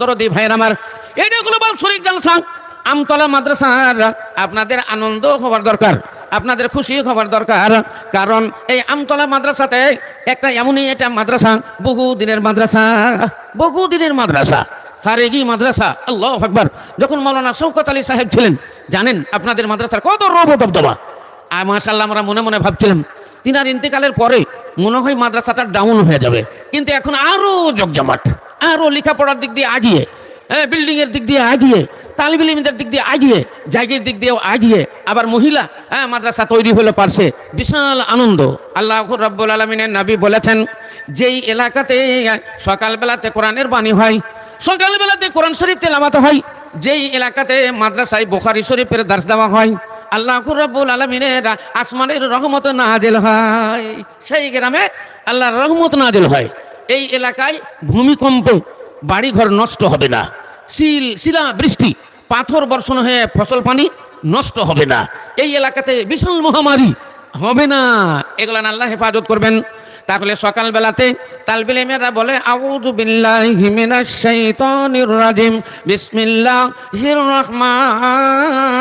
দরদি ভাইয়ের আমার, এটা হলো বাৎসরিক জলসা। আমতলা মাদ্রাসার আপনাদের আনন্দ হওয়ার দরকার, আপনাদের খুশি হওয়ার দরকার। কারণ এই আমতলা মাদ্রাসাতে একটা এমনই এটা মাদ্রাসা, বহুদিনের মাদ্রাসা, বহুদিনের মাদ্রাসা, ফারেগি মাদ্রাসা। আল্লাহু আকবার। যখন মাওলানা শওকত আলী সাহেব ছিলেন, জানেন আপনাদের মাদ্রাসার কত রব দবদবা। আর মাশাআল্লাহ, আমরা মনে মনে ভাবছিলাম তিনার ইন্তেকালের পরে মনে হয় মাদ্রাসাটা ডাউন হয়ে যাবে, কিন্তু এখন আরো জমজমাট, আরো লেখাপড়ার দিক দিয়ে আগিয়ে, বিল্ডিংয়ের দিক দিয়ে আগিয়ে, তালিব ইলমদের দিক দিয়ে আগিয়ে, জায়গার দিক দিয়েও আগিয়ে, আবার মহিলা মাদ্রাসা তৈরি হলে পারছে, বিশাল আনন্দ। আল্লাহ রাব্বুল আলামিনের নবী বলেছেন, যেই এলাকাতে সকালবেলাতে কোরআনের বাণী হয়, সকালবেলাতে কোরআন শরীফ তেলাওয়াত হয়, যেই এলাকাতে মাদ্রাসায় বুখারী শরীফের দার্স দেওয়া হয়, আল্লাহ রাব্বুল আলামিনের আসমানের রহমত নাজিল হয়, সেই গ্রামে আল্লাহর রহমত নাজিল হয়। এই এলাকায় ভূমিকম্পে বাড়িঘর নষ্ট হবে না, শিলা বৃষ্টি, পাথর বর্ষণ হয়ে ফসল পানি নষ্ট হবে না, এই এলাকাতে বিশাল মহামারী হবে না, এগুলা আল্লাহ হেফাজত করবেন। তাহলে সকালবেলাতে তালবে ইলমেরা বলে, আউযু বিল্লাহি মিনাশ শাইতানির রাজিম, বিসমিল্লাহির রহমানির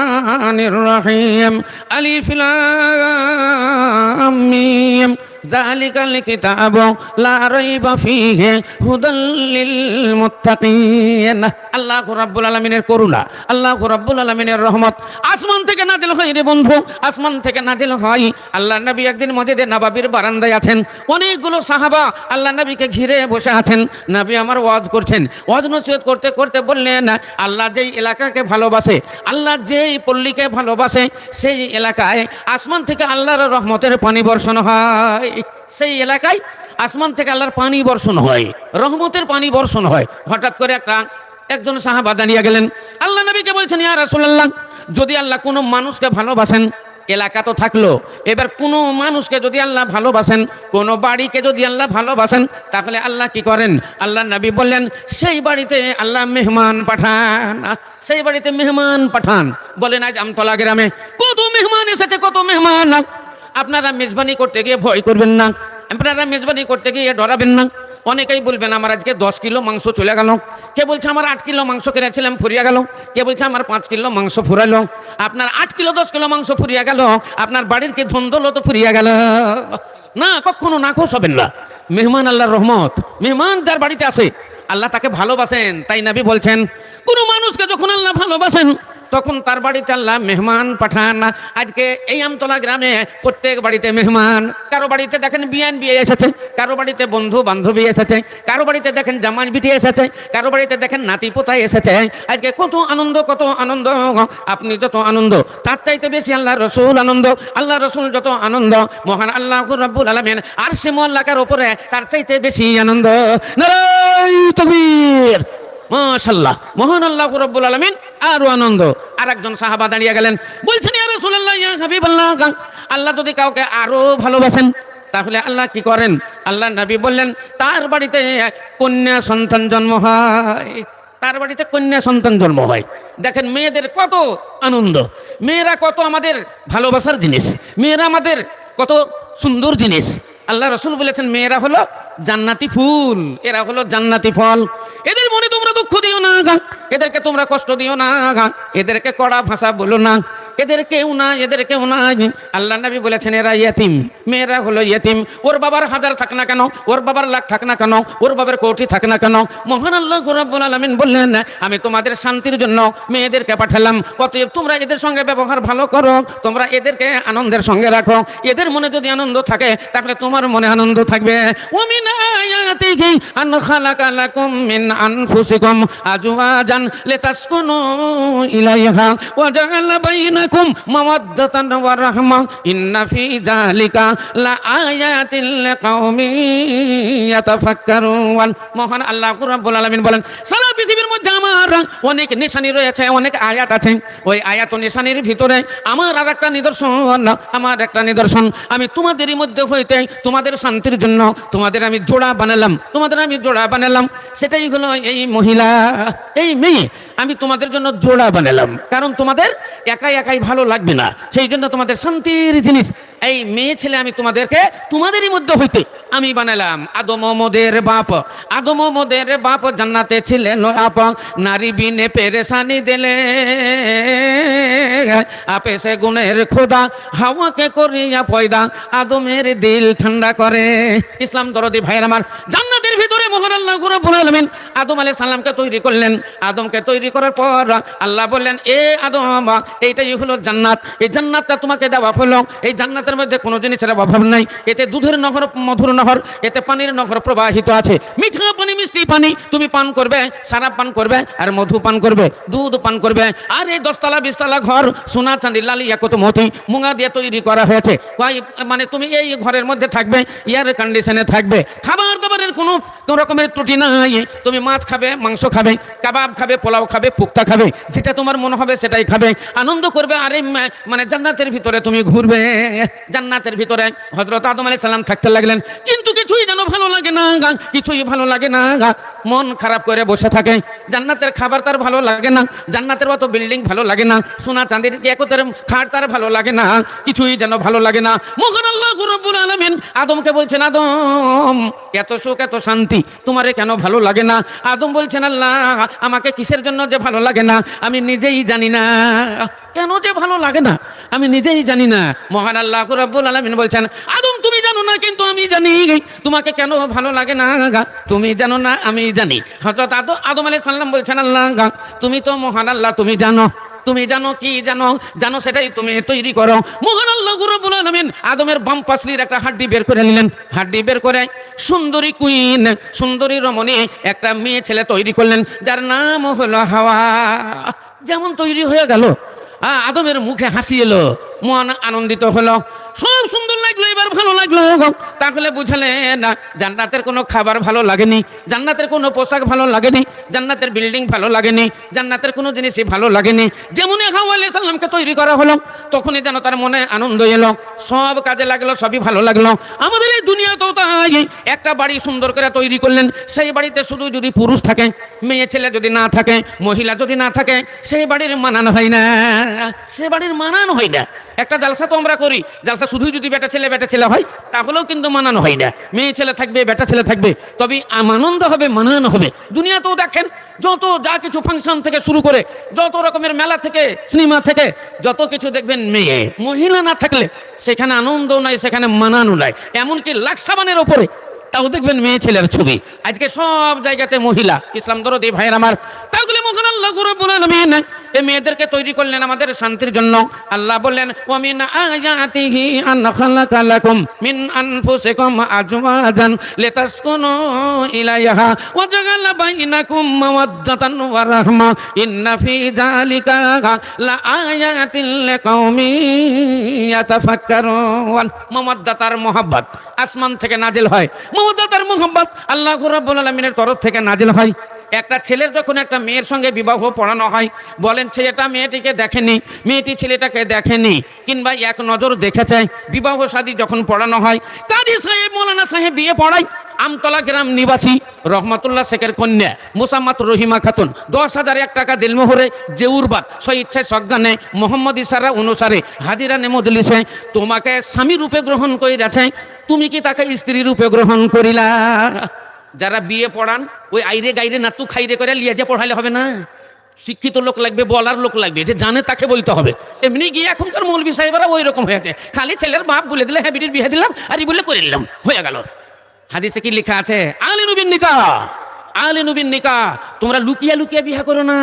রহিম, আলিফ লাম মিম, যালিকাল কিতাবু লা রাইবা ফীহি হুদাল লিল মুত্তাকিন। আল্লাহু রাব্বুল আলামিনের করুণা, আল্লাহু রাব্বুল আলামিনের রহমত আসমান থেকে নাজিল হয় রে বন্ধু, আসমান থেকে নাজিল হয়। আল্লাহর নবী একদিন মসজিদে নববীর বারান্দায় আছেন, অনেকগুলো সাহাবা আল্লাহর নবীকে ঘিরে বসে আছেন। নবী আমার ওয়াজ করছেন, ওয়াজ নসিহত করতে করতে বললেন, আল্লাহ যেই এলাকাকে ভালোবাসে, আল্লাহ যেই পল্লীকে ভালোবাসে, সেই এলাকায় আসমান থেকে আল্লাহর রহমতের পানি বর্ষণ হয়, সেই এলাকায় আসমান থেকে আল্লাহর পানি বর্ষণ হয়, রহমতের পানি বর্ষণ হয়। হঠাৎ করে একজন সাহাবা দাঁড়িয়ে গেলেন, আল্লাহ নবীকে বলছেন, ইয়া রাসূলুল্লাহ, যদি আল্লাহ কোনো মানুষকে ভালোবাসেন, এলাকা তো থাকলো, এবার কোনো মানুষকে যদি আল্লাহ ভালোবাসেন, কোনো বাড়িকে যদি আল্লাহ ভালোবাসেন, তাহলে আল্লাহ কি করেন? আল্লাহ নবী বললেন, সেই বাড়িতে আল্লাহ মেহমান পাঠান, সেই বাড়িতে মেহমান পাঠান। বলেন আজ আমতলা গ্রামে কত মেহমান এসেছে, কত মেহমান। আপনারা মেজবানি করতে গিয়ে ভয় করবেন না, আপনারা মেজবানি করতে গিয়ে ডরাবেন না। অনেকেই বলবেন, আমার আজকে 10 কিলো মাংস চলে গেল, কে বলছে আমার 8 কিলো মাংস কিনেছিলাম ফুরিয়ে গেল, কে বলছে আমার 5 কিলো মাংস ফুরালো। আপনার 8 কিলো 10 কিলো মাংস ফুরিয়ে গেল, আপনার বাড়ির কি ধন দৌলত ফুরিয়ে গেল? না, কখনো নাখোশ হবেন না। মেহমান আল্লাহর রহমত, মেহমান যার বাড়িতে আসে আল্লাহ তাকে ভালোবাসেন। তাই নবী বলছেন, কোনো মানুষকে যখন আল্লাহ ভালোবাসেন, তখন তার বাড়িতে আল্লাহ মেহমান পাঠান। আজকে এই আমতলা গ্রামে প্রত্যেক বাড়িতে মেহমান, কারো বাড়িতে দেখেন বিয়ে এসেছে, কারো বাড়িতে বন্ধু বান্ধবী এসেছে, কারো বাড়িতে দেখেন জামাই বিটি এসেছে, কারো বাড়িতে দেখেন নাতি পোতাই এসেছে। আজকে কত আনন্দ, কত আনন্দ। আপনি যত আনন্দ, তার চাইতে বেশি আল্লাহ রসুল আনন্দ। আল্লাহ রসুল যত আনন্দ, মহান আল্লাহ রাব্বুল আলামিন আরশে মুআল্লাকার উপরে তার চাইতে বেশি আনন্দ। নারায়ে তাকবীর, মাশাআল্লাহ, মহান আল্লাহ রাব্বুল আলামিন আরো আনন্দ। আর একজন সাহাবা দাঁড়িয়ে গেলেন, বলছেন, ইয়া রাসূলুল্লাহ, ইয়া হাবিবাল্লাহ, আল্লাহ যদি কাউকে আরো ভালোবাসেন, তাহলে আল্লাহ কি করেন? আল্লাহ নবী বললেন, তার বাড়িতে কন্যা সন্তান জন্ম হয়, তার বাড়িতে কন্যা সন্তান জন্ম হয়। দেখেন মেয়েদের কত আনন্দ, মেয়েরা কত আমাদের ভালোবাসার জিনিস, মেয়েরা আমাদের কত সুন্দর জিনিস। আল্লাহ রসুল বলেছেন, মেয়েরা হলো জান্নাতি ফুল, এরা হলো জান্নাতি ফল। এদের মনে তোমরা দুঃখ দিও না, এদেরকে তোমরা কষ্ট দিও না, এদেরকে কড়া ভাষা বলো না, এদের কেউ না, এদের কেউ না। আল্লাহ নবী বলেছেন, এরা ইয়েতিম, মেয়েরা হলো ইয়েতিম। ওর বাবার 1000 থাক না কেন, ওর বাবার লাখ থাক না কেন, ওর বাবার কোটি থাক না কেন, মহান আল্লাহ রাব্বুল আলামিন বললেন, আমি তোমাদের শান্তির জন্য মেয়েদেরকে পাঠালাম, অতএব তোমরা এদের সঙ্গে ব্যবহার ভালো করো, তোমরা এদেরকে আনন্দের সঙ্গে রাখো। এদের মনে যদি আনন্দ থাকে, তাহলে তোমার মনে আনন্দ থাকবে। ওমিন আয়াতিহি আন খালাকা লাকুম মিন আনফুসিকুম আজওয়াজান লিতাসকুনু ইলাইহা ওয়া জাআলা বাইনাকুম মাওয়াদ্দাতান ওয়া রাহমা ইন্না ফি যালিকা লাআয়াতিন লিকাওমিন ইয়াতাফাক্কারুন। মহান আল্লাহ রাব্বুল আলামিন বলেন, সারা পৃথিবীর মধ্যে আমার অনেক নিশানি রয়েছে, অনেক আয়াত আছে। ওই আয়াত ও নিশানির ভিতরে আমার আর একটা নিদর্শন, আমার একটা নিদর্শন, আমি তোমাদেরই মধ্যে হইতে তোমাদের শান্তির জন্য তোমাদের আমি জোড়া বানালাম, তোমাদের আমি জোড়া বানালাম। সেটাই হলো এই মহিলা, এই মেয়ে, আমি তোমাদের জন্য জোড়া বানালাম। কারণ তোমাদের একাই একাই ভালো লাগবে না, সেই জন্য তোমাদের শান্তির জিনিস এই মেয়ে ছেলে আমি তোমাদেরকে তোমাদেরই মধ্যে হইতে আমি বানালাম। আদম ও মোদের বাপ, আদম ও মোদের বাপ জান্নাতে ছিলেন আপ, নারী বিনে পেরেশানি দিলে আপে সে গুণের খোদা, হাওয়াকে করিয়া পয়দা, আদমের দিল ঠান্ডা করে। ইসলাম দরদি ভাইয়ের আমার, জান্নাতের ভিতরে মহান আল্লাহ রাব্বুল আলামিন আদম আলাইহিস সালামকে তৈরি করলেন। আদমকে তৈরি করার পর আল্লাহ বললেন, এ আদম, এইটাই হলো জান্নাত, এই জান্নাতটা তোমাকে দেওয়া হলো। এই জান্নাতের মধ্যে কোনো জিনিসের অভাব নাই। এতে দুধের নহর, মধুর নহর, এতে পানির নহর প্রবাহিত আছে। মিঠা পানি, মিষ্টি পানি তুমি পান করবে, সারা পান করবে, আর মধু পান করবে, দুধ পান করবে। আর এই 10 তলা 20 তলা ঘর সোনা চাঁদি লালি একত মতি মুঙা দিয়ে তৈরি করা হয়েছে। মানে তুমি এই ঘরের মধ্যে থাকবে, এয়ার কন্ডিশনে থাকবে, খাবার দাবারের কোনো রকমের ত্রুটি নাই। তুমি মাছ খাবে, মাংস খাবে, কাবাব খাবে, পোলাও খাবে, পুক্তা খাবে, যেটা তোমার মনে হবে সেটাই খাবে, আনন্দ করবে। আর এই মানে জান্নাতের ভিতরে তুমি ঘুরবে। জান্নাতের ভিতরে হযরত আদম আলাইহিস সালাম থাকতে লাগলেন, কিন্তু কিছুই যেন ভালো লাগে না, কিছুই ভালো লাগে না, মন খারাপ করে বসে থাকে। জান্নাতের খাবার তার ভালো লাগে না, জান্নাতের মতো বিল্ডিং ভালো লাগে না, সোনা চাঁদির একতের খাট তার ভালো লাগে না, কিছুই যেন ভালো লাগে না। মহান আল্লাহ রাব্বুল আলামিন আদমকে বলছেন, আদম, এত সুখ এত শান্তি তোমারে কেন ভালো লাগে না? আদম বলছেন, আল্লাহ, আমাকে কিসের জন্য যে ভালো লাগে না আমি নিজেই জানি না। কেন যে ভালো লাগে না আমি নিজেই জানি না। মহান আল্লাহ রাব্বুল আলামিন বলছেন, আদম, তুমি জানো না কিন্তু আমি জানি তোমাকে কেন ভালো লাগে না। তুমি জানো না, আমি জানি। হযরত আদম আলাইহিস সালাম বলছেন, আল্লাহ, তুমি তো মহান আল্লাহ, তুমি জানো। তুমি জানো কি জানো? জানো সেটাই তুমি তৈরি করো। মহান আল্লাহ রাব্বুল আলামিন আদমের বাম পাশলির একটা হাড্ডি বের করে নিলেন। হাড্ডি বের করে সুন্দরী কুইন, সুন্দরী রমণী একটা মেয়ে ছেলে তৈরি করলেন, যার নাম হলো হাওয়া। যেমন তৈরি হয়ে গেল, আদমের মুখে হাসি এলো, মন আনন্দিত হলো, সব সুন্দর লাগলো, এবার ভালো লাগলো। তাহলে বুঝলে না, জান্নাতের কোনো খাবার ভালো লাগেনি, জান্নাতের কোনো পোশাক ভালো লাগেনি, জান্নাতের বিল্ডিং ভালো লাগেনি, জান্নাতের কোনো জিনিসই ভালো লাগেনি। যেমন হাওয়া আলাইহিস সালামকে তৈরি করা হলো, তখনই যেন তার মনে আনন্দ এলো, সব কাজে লাগলো, সবই ভালো লাগলো। আমাদের এই দুনিয়াতেও তাই, একটা বাড়ি সুন্দর করে তৈরি করলেন, সেই বাড়িতে শুধু যদি পুরুষ থাকে, মেয়ে ছেলে যদি না থাকে, মহিলা যদি না থাকে, সেই বাড়ির মানানো হয় না, সে বাড়ির মানানো হয় না। একটা জালসা তো আমরা করি, জালসা শুধু যদি বেটা ছেলে হয় তাহলেও কিন্তু মানানো হয় না। মেয়ে ছেলে থাকবে, বেটা ছেলে থাকবে, তবে আনন্দ হবে, মানানো হবে। দুনিয়াতেও দেখেন, যত যা কিছু ফাংশন থেকে শুরু করে, যত রকমের মেলা থেকে, সিনেমা থেকে, যত কিছু দেখবেন, মেয়ে মহিলা না থাকলে সেখানে আনন্দ নাই, সেখানে মানানো নাই। এমনকি লাক্সাবানের ওপরে তাও দেখবেন মেয়ে ছেলের ছবি। আজকে সব জায়গাতে মহিলা। ইসলাম দরদি ভাইয়ের আমার, তাহলে মহান আল্লাহ রাব্বুল আলামিন এই মেয়েদেরকে তৈরি করলেন আমাদের শান্তির জন্য। আল্লাহ বললেন, ওয়া মিন আয়াতিহি আন খালাকা লাকুম মিন আনফুসিকুম আজওয়াজান লিতাসকুনু ইলাইহা ওয়া জাআলা বাইনাকুম মাওয়াদ্দাতান ওয়া রাহমা ইন্না ফি যালিকা লাআয়াতিন লিকাওমিন ইয়াতাফাক্কারুন। মাওয়াদ্দাতার মহব্বত আসমান থেকে নাজিল হয়, মাওয়াদ্দাতার মহব্বত আল্লাহ রাব্বুল আলামিনের তরফ থেকে নাজিল হয়। একটা ছেলের যখন একটা মেয়ের সঙ্গে বিবাহ পড়ানো হয়, বলেন ছেলেটা মেয়েটিকে দেখেনি, মেয়েটি ছেলেটাকে দেখেনি, কিংবা এক নজর দেখেছে, বিবাহ শাদী যখন পড়ানো হয়, কাজী সাহেব, মৌলানা সাহেব বিয়ে পড়ায়। আমতলা গ্রাম নিবাসী রহমাতুল্লাহ শেখের কন্যা মুসাম্মাত রহিমা খাতুন 10,001 টাকা দিলমোহরে জেউরবাদ স্বইচ্ছায় সজ্ঞানে মোহাম্মদ ইসারা অনুসারে হাজিরানে মজলিসে তোমাকে স্বামী রূপে গ্রহণ করিয়াছে, তুমি কি তাকে স্ত্রী রূপে গ্রহণ করিলা? যারা বিয়ে পড়ান ওই আইরে গাইরে নাতু খাইরে করে লিয়ে যে পড়াইলে হবে না। শিক্ষিত লোক লাগবে, বলার লোক লাগবে, যে জানে তাকে বলতে হবে। এমনি গিয়ে এখনকার মৌলবী সাহেবরা ওই রকম হয়েছে, খালি ছেলের বাপ বলে দিলে, হ্যাঁ বিটির বিয়ে দিলাম, আর বলে করে দিলাম, হয়ে গেল। হাদিসে কি লেখা আছে? আলে নবীর নিকাহ, আলে নবীর নিকাহ। তোমরা লুকিয়ে লুকিয়ে বিয়ে করো না,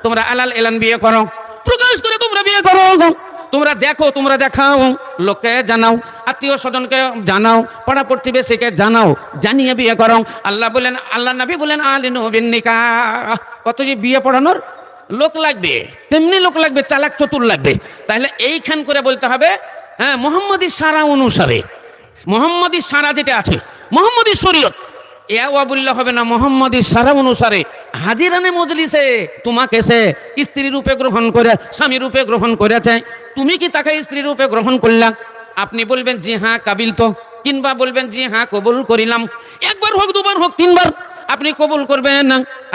তোমরা আলাল এলান বিয়ে করো, প্রকাশ করে তোমরা বিয়ে করো। তোমরা দেখো, তোমরা দেখাও, লোককে জানাও, আত্মীয় স্বজনকে জানাও, পাড়া প্রতিবেশীকে জানাও, জানিয়ে বিয়ে করো। আল্লাহ বলেন, আল্লাহ নবী বলেন, আলে নবীর নিকাহ। কত যে বিয়ে পড়ানোর লোক লাগবে, তেমনি লোক লাগবে, চালাক চতুর লাগবে। তাহলে এইখান করে বলতে হবে, হ্যাঁ, মোহাম্মদী সারা অনুসারে, মোহাম্মদী সারা যেটা আছে, মোহাম্মদী শরীয়ত, এয়া বললে হবে না। মোহাম্মদী সারা অনুসারে হাজিরানে মজলিসে তোমাকে সে স্ত্রী রূপে গ্রহণ করে, স্বামী রূপে গ্রহণ করেছে, তুমি কি তাকে স্ত্রী রূপে গ্রহণ করলা? আপনি বলবেন জি হ্যাঁ কাবিল তো, কিংবা বলবেন জি হ্যাঁ কবুল করিলাম। একবার হোক, দুবার হোক, তিনবার, আপনি কবুল করবেন,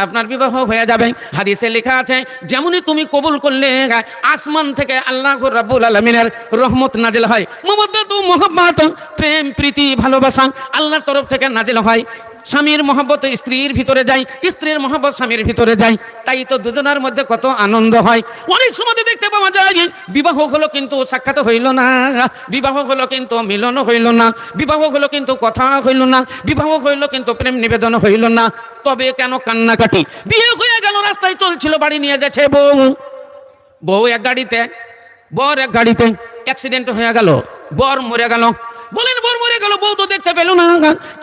আপনার বিবাহ হয়ে যাবে। হাদিসে লেখা আছে, যেমনই তুমি কবুল করলে আসমান থেকে আল্লাহ রাব্বুল আলামিনের রহমত নাজিল হয়। মমদ্দাতু মুহাব্বাত, প্রেম প্রীতি ভালোবাসা আল্লাহর তরফ থেকে নাজিল হয়। স্বামীর মহব্বত স্ত্রীর ভিতরে যায়, স্ত্রীর মহব্বত স্বামীর ভিতরে যায়। তাই তো দুজনের মধ্যে কত আনন্দ হয়। অনেক সময় দেখতে পাওয়া যায় বিবাহ হলো কিন্তু সাক্ষাৎ হইল না, বিবাহ হলো কিন্তু মিলন হইল না, বিবাহ হলো কিন্তু কথা হইল না, বিবাহ হইল কিন্তু প্রেম নিবেদন হইল না। তবে কেন কান্নাকাটি? বিয়ে হয়ে গেল, রাস্তায় চলছিল, বাড়ি নিয়ে যাচ্ছে বউ এক গাড়িতে, বর এক গাড়িতে, অ্যাক্সিডেন্ট হয়ে গেল, বর মরে গেল। বলেন বর মরে গেল, বউ তো দেখতে পেল না,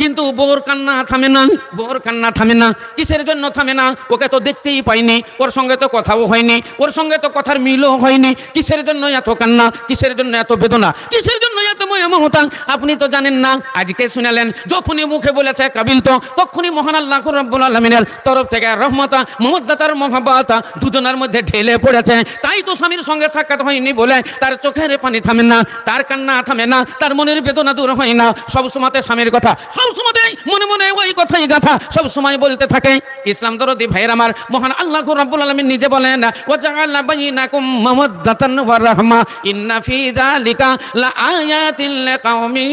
কিন্তু বউর কান্না থামে না, বউর কান্না থামে না। কিসের জন্য থামে না? ওকে তো দেখতেই পাইনি, ওর সঙ্গে তো কথাও হয়নি, ওর সঙ্গে তো কথার মিলও হয়নি। কিসের জন্য এত কান্না? কিসের জন্য এত বেদনা? কিসের জন্য এত মমতা? আপনি তো জানেন না। আজকে শুনালেন, যখনই মুখে বলেছে কাবিল, তো তখনই মহান আল্লাহ রাব্বুল আলামিনের তরফ থেকে রহমত মমদ্দাতার মহব্বত দুজনের মধ্যে ঢেলে পড়েছে। তাই তো স্বামীর সঙ্গে সাক্ষাৎ হয়নি বলে তার চোখের পানি থামে না, তার কান্না থামে না, তার মনের বেদনা দূর হয় না। সব সময় স্বামীর কথা, সব সময় মনে মনে ওই কথাই গাথা সব সময় বলতে থাকে। ইসলাম দরদি ভাইয়ের আমার, মহান আল্লাহ রাব্বুল আলামিন নিজে বলেন, ওয়া জাআলা বাইনাকুম মাওয়াদ্দাতান ওয়া রাহমা ইন্না ফি যালিকা লাআয়াতিন লিকাওমিন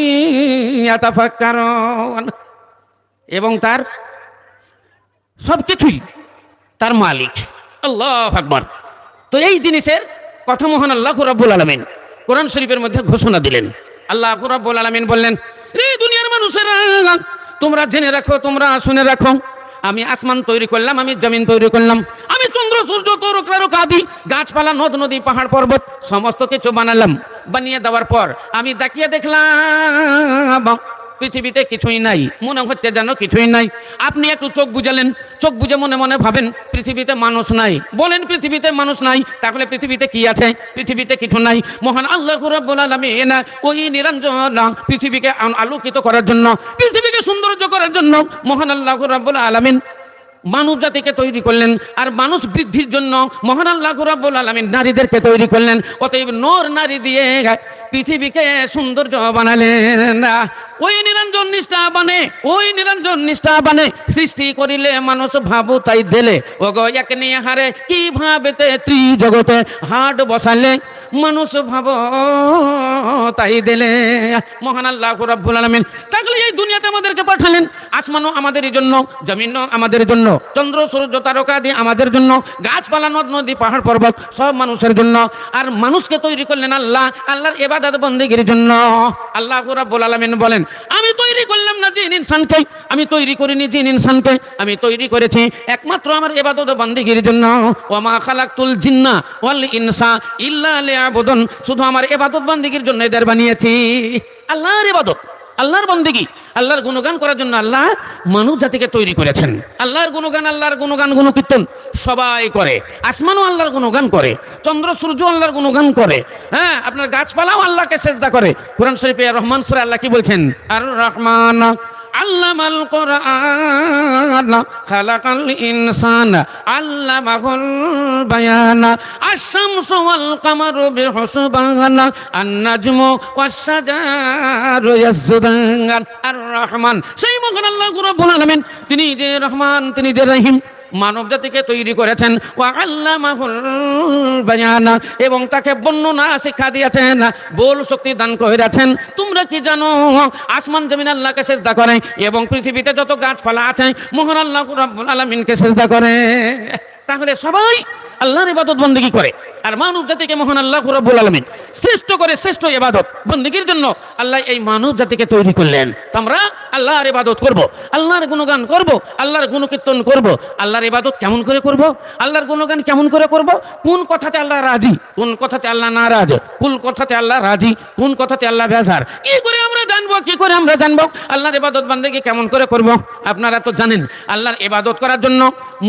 ইয়াতাফাক্কারুন। এবং তার সবকিছুই তার মালিক আল্লাহু আকবার। তো এই জিনিসের কথা মহান আল্লাহ রাব্বুল আলামিন কোরআন শরীফের মধ্যে ঘোষণা দিলেন। আল্লাহ রাব্বুল আলামিন বললেন, এই দুনিয়ার মানুষেরা তোমরা জেনে রাখো, তোমরা শুনে রাখো, আমি আসমান তৈরি করলাম, আমি জমিন তৈরি করলাম, আমি চন্দ্র সূর্য তারকা আদি গাছপালা নদ নদী পাহাড় পর্বত সমস্ত কিছু বানালাম। বানিয়ে দেওয়ার পর আমি তাকিয়ে দেখলাম পৃথিবীতে কিছুই নাই, মনে হচ্ছে যেন কিছুই নাই। আপনি একটু চোখ বুঝালেন, চোখ বুঝে মনে মনে ভাবেন পৃথিবীতে মানুষ নাই। বলেন পৃথিবীতে মানুষ নাই, তাহলে পৃথিবীতে কি আছে? পৃথিবীতে কিছু নাই। মহান আল্লাহ রাব্বুল আলামিন ওই নিরঞ্জন পৃথিবীকে আলোকিত করার জন্য, পৃথিবীকে সৌন্দর্য করার জন্য মহান আল্লাহ রাব্বুল আলামিন মানব জাতিকে তৈরি করলেন। আর মানুষ বৃদ্ধির জন্য মহান আল্লাহ রাব্বুল আলামিন নারীদেরকে তৈরি করলেন। অতএব নর নারী দিয়ে পৃথিবীকে সৌন্দর্য বানালেন। ওই নিরঞ্জন নিষ্ঠা বানে, ওই নিরঞ্জন নিষ্ঠা বানে সৃষ্টি করিলে মানুষ ভাবু তাই দিলে, ও গো এক নিয়ে হারে কি ভাবেতে ত্রিজগতে হাট বসালে মানুষ ভাব তাই দিলে। মহান আল্লাহ রাব্বুল আলামিন তাহলে এই দুনিয়াতে আমাদেরকে পাঠালেন। আসমানও আমাদেরই জন্য, জমিনও আমাদের জন্য, চন্দ্র সূর্য তারকা দিয়ে আমাদের জন্য, গাছপালা নদ নদী পাহাড় পর্বত সব মানুষের জন্য। আর মানুষকে তৈরি করলেন আল্লাহ, আল্লাহর ইবাদত বন্দেগীর জন্য। আল্লাহ রাব্বুল আলামিন বলেন, আমি তৈরি করলাম না জিন ইনসানকে, আমি তৈরি করিনি জিন ইনসানকে, আমি তৈরি করেছি একমাত্র আমার ইবাদত বন্দেগীর জন্য। ওয়া মা খালাকতুল জিন্না ওয়াল ইনসা ইল্লা লিয়াবুদুন, শুধু আমার ইবাদত বন্দেগীর জন্য এদের বানিয়েছি। আল্লাহর ইবাদত, আল্লাহর বন্দেগী, আল্লাহর গুণগান করার জন্য আল্লাহ মানব জাতিকে তৈরি করেছেন। আল্লাহর গুণগান গুণকীর্তন সবাই করে। আসমানও আল্লাহর গুণগান করে, চন্দ্র সূর্য আল্লাহর গুণগান করে, হ্যাঁ আপনার গাছপালাও আল্লাহকে সেজদা করে। কোরআন শরীফে রহমান সূরা আল্লাহ কি বলছেন? আর রহমান আল্লামাল কোরআন খালাকাল ইনসানা আল্লামাহুল বায়ানা আশ-শামসু ওয়াল কামারু বিহুসবানা আন-নাজমু ওয়াশ-শাজারু ইয়াসজুদান। আর রহমান সেই মহান আল্লাহ রাব্বুল আলামিন, তিনি যে রহমান, তিনি যে রহিম, মানব জাতিকে তৈরি করেছেন। ওয়া আল্লামাহুল বায়ানা, এবং তাকে বর্ণনা শিক্ষা দিয়েছেন, বল শক্তি দান করেছেন। তোমরা কি জানো আসমান জমিন আল্লাহকে সিজদা করে এবং পৃথিবীতে যত গাছপালা আছে মহান আল্লাহ রাব্বুল আলামিনকে সিজদা করে। তাহলে সবাই আল্লাহর ইবাদত বন্দেগী করে। আর মানব জাতিকে মহান আল্লাহ রাব্বুল আলামিন শ্রেষ্ঠ করে, শ্রেষ্ঠ ইবাদত বন্দেগীর জন্য আল্লাহ এই মানব জাতিকে তৈরি করলেন। আমরা আল্লাহর ইবাদত করব, আল্লাহর গুণগান করব, আল্লাহর গুণকীর্তন করব। আল্লাহর ইবাদত কেমন করে করব? আল্লাহর গুণগান কেমন করে করব? কোন কথাতে আল্লাহ রাজি, কোন কথাতে আল্লাহ নারাজ, কোন কথাতে আল্লাহ রাজি, কোন কথাতে আল্লাহ বেজার, কি করে আমরা জানবো? কি করে আমরা জানবো আল্লাহর ইবাদত বন্দেগী কেমন করে করব? আপনারা তো জানেন আল্লাহর ইবাদত করার জন্য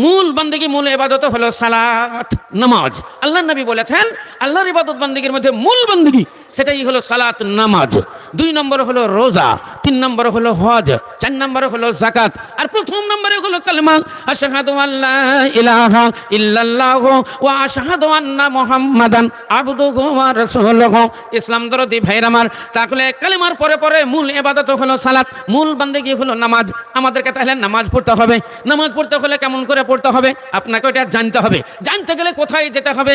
মূল বন্দেগী, মূল ইবাদত হলো সালাত, নামাজ। আল্লাহর নবী বলেছেন আল্লাহর ইবাদত বন্দেগীর মধ্যে মূল বন্দেগী সেটাই হলো সালাত, নামাজ। 2 নম্বর হলো রোজা, 3 নম্বর হলো হজ, 4 নম্বর হলো যাকাত, আর প্রথম নম্বরে হলো কালেমা আশহাদু আল্লা ইলাহা ইল্লাল্লাহু ওয়া আশহাদু আন্না মুহাম্মাদান আবদুহু ওয়া রাসূলুহু। ইসলাম দরদি ভাইরা আমার, তাহলে কালেমার পরে পরে মূল ইবাদত হলো সালাত, মূল বান্দেগি হলো নামাজ। আমাদেরকে তাহলে নামাজ পড়তে হবে। নামাজ পড়তে হলে কেমন করে পড়তে হবে আপনাকে ওটা জানতে হবে। জানতে গেলে কোথায় যেতে হবে?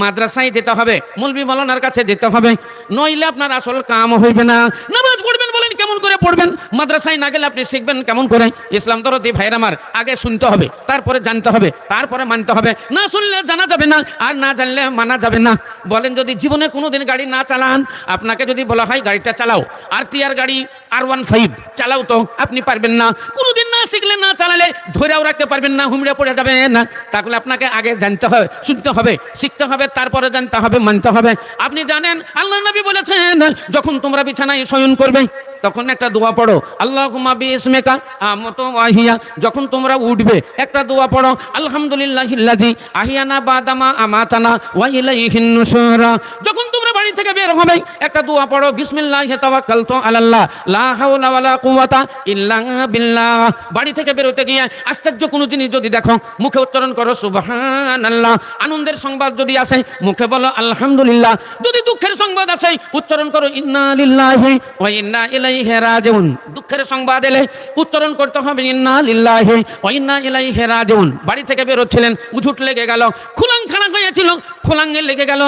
মাদ্রাসায় যেতে হবে, মৌলবি মাওলানার কাছে যেতে হবে, নইলে আপনার আসল কাম হইবে না। নামাজ পড়বেন বলেন কেমন করে পড়বেন? মাদ্রাসায় না গেলে আপনি শিখবেন কেমন করে? ইসলাম দরদি ভাইরা আমার, আগে শুনতে হবে, তারপরে জানতে হবে, তারপরে মানতে হবে। না শুনলে জানা যাবে না, আর না জানলে মানা যাবে না। বলেন যদি জীবনে কোনোদিন গাড়ি না চালান, আপনাকে যদি বলা হয় গাড়িটা চালাও, RTR গাড়ি R15 চালাও, তো আপনি পারবেন না। কোনোদিন না শিখলে, না চালালে ধরেও রাখতে পারবেন না, হুমড়ে পড়ে যাবে না। তাহলে আপনাকে আগে জানতে হবে, শুনতে হবে, শিখতে হবে, তারপরে জানতে হবে, মানতে হবে। আপনি জানেন আল্লাহ নবী বলেছেন যখন তোমরা বিছানায় শয়ন করবে তখন একটা দোয়া পড়ো, আল্লাহুম্মা বিইসমিকা আমুতু ওয়া আহইয়া। যখন তোমরা উঠবে একটা দোয়া পড়ো, আলহামদুলিল্লাহিল্লাযী আহিয়ানা বাদামা আমাতানা ওয়া ইলাইহিন নুশুর। যখন তোমরা বাড়ি থেকে বের হবে একটা দোয়া পড়ো, বিসমিল্লাহি তাওয়াক্কালতু আলাল্লাহ লা হাওলা ওয়ালা কুওয়াতা ইল্লা বিল্লাহ। বাড়ি থেকে বের হতে গিয়ে আশ্চর্য কোনো জিনিস যদি দেখো, মুখে উচ্চারণ করো সুবহানাল্লাহ। আনন্দের সংবাদ যদি আসে মুখে বলো আলহামদুলিল্লাহ। যদি দুঃখের সংবাদ আসে উচ্চারণ করো ইন্না লিল্লাহি ওয়া ইন্না ইলাইহি রাজিউন। দুঃখের সংবাদ এলে উচ্চারণ করতে হবে ইন্না লিল্লাহি ওয়া ইন্না ইলাইহি রাজিউন। বাড়ি থেকে বের হচ্ছিলেন, উঝুট লেগে গেল, খুলাং খানা হয়েছিল, খুলাঙ্গে লেগে গেল,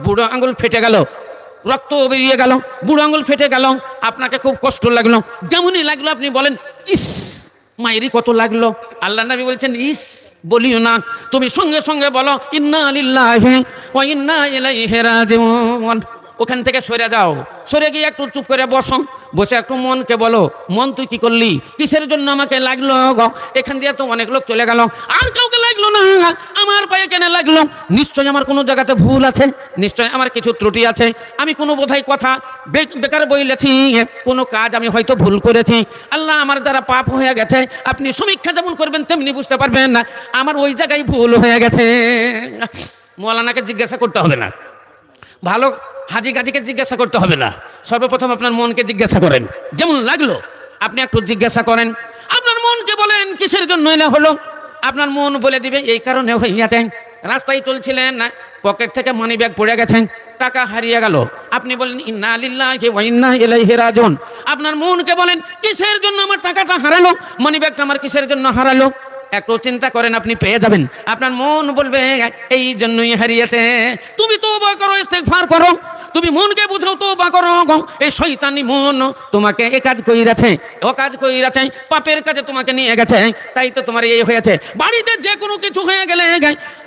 বুড়ো আঙুল ফেটে গেল, রক্ত বেরিয়ে গেল, বুড়ো আঙুল ফেটে গেল, আপনাকে খুব কষ্ট লাগলো। যেমনই লাগলো আপনি বলেন ইস মায়েরই কত লাগলো। আল্লাহ নবী বলছেন ইস বলিও না, তুমি সঙ্গে সঙ্গে বলো ইন্না লিল্লাহি ওয়া ইন্না ইলাইহি রাজিউন। ওখান থেকে সরে যাও, সরে গিয়ে একটু চুপ করে বসো, বসে একটু মনকে বলো, মন তুই কি করলি, কিসের জন্য আমাকে লাগলো? এখান দিয়ে তো অনেক লোক চলে গেল, আর কাউকে লাগলো না, আমার পায়ে কেন লাগলো? নিশ্চয় আমার কোনো জায়গাতে ভুল আছে, নিশ্চয় আমার কিছু ত্রুটি আছে, আমি কোনো বোধহয় কথা বেকার বইলেছি, কোনো কাজ আমি হয়তো ভুল করেছি, আল্লাহ আমার দ্বারা পাপ হয়ে গেছে। আপনি সমীক্ষা যেমন করবেন তেমনি বুঝতে পারবেন না আমার ওই জায়গায় ভুল হয়ে গেছে। মৌলানাকে জিজ্ঞাসা করতে হবে না, ভালো হাজি গাজিকে জিজ্ঞাসা করতে হবে না, সর্বপ্রথম আপনার মনকে জিজ্ঞাসা করেন যেমন লাগলো আপনি একটু জিজ্ঞাসা করেন। আপনার মনকে বলেন কিসের জন্য এনে হলো, আপনার মন বলে দিবে এই কারণে হইয়াছে। রাস্তায় চলছিলেন, পকেট থেকে মানি ব্যাগ পড়ে গেছেন, টাকা হারিয়ে গেল, আপনি বলেন ইন্না লিল্লাহি ওয়া ইন্না ইলাইহি রাজিউন। আপনার মনকে বলেন কিসের জন্য আমার টাকাটা হারালো, মানি ব্যাগটা আমার কিসের জন্য হারালো? একটু চিন্তা করেন, আপনি পেয়ে যাবেন। আপনার মন বলবে এই জন্যই হারিয়েছে। তুমি তওবা করো, ইস্তেগফার করো, তুমি মনকে বুঝাও তওবা করো। এই শয়তানি মন তোমাকে এ কাজ কইরাছে, ও কাজ কইরাছে, পাপের কাজে তোমাকে নিয়ে গেছে, তাই তো তোমার এই হয়েছে। বাড়িতে যে কোনো কিছু হয়ে গেলে,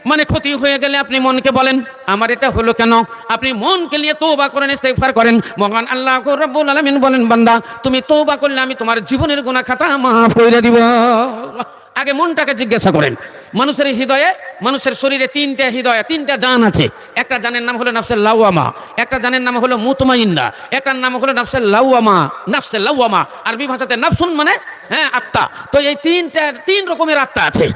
মানে ক্ষতি হয়ে গেলে আপনি মনকে বলেন আমার এটা হলো কেন? আপনি মনকে নিয়ে তওবা করেন, ইস্তেগফার করেন। মহান আল্লাহ রাব্বুল আলামিন বলেন বান্দা তুমি তওবা করলে আমি তোমার জীবনের গুনাহ খাতা মাফ করে দিব। আগে মনটাকে জিজ্ঞাসা করেন। মানুষের হৃদয়ে, মানুষের শরীরে তিনটা হৃদয়, তিনটা জান আছে। একটা জানের নাম হলো নাফসে লাওয়ামা, একটা জানের নাম হলো মুতমাইন্না, একটার নাম হলো নাফসে লাওয়ামা। নাফসে লাওয়ামা আরবি ভাষাতে নাফসুন মানে আত্মা। তো এই তিন রকমের আত্মা আছে।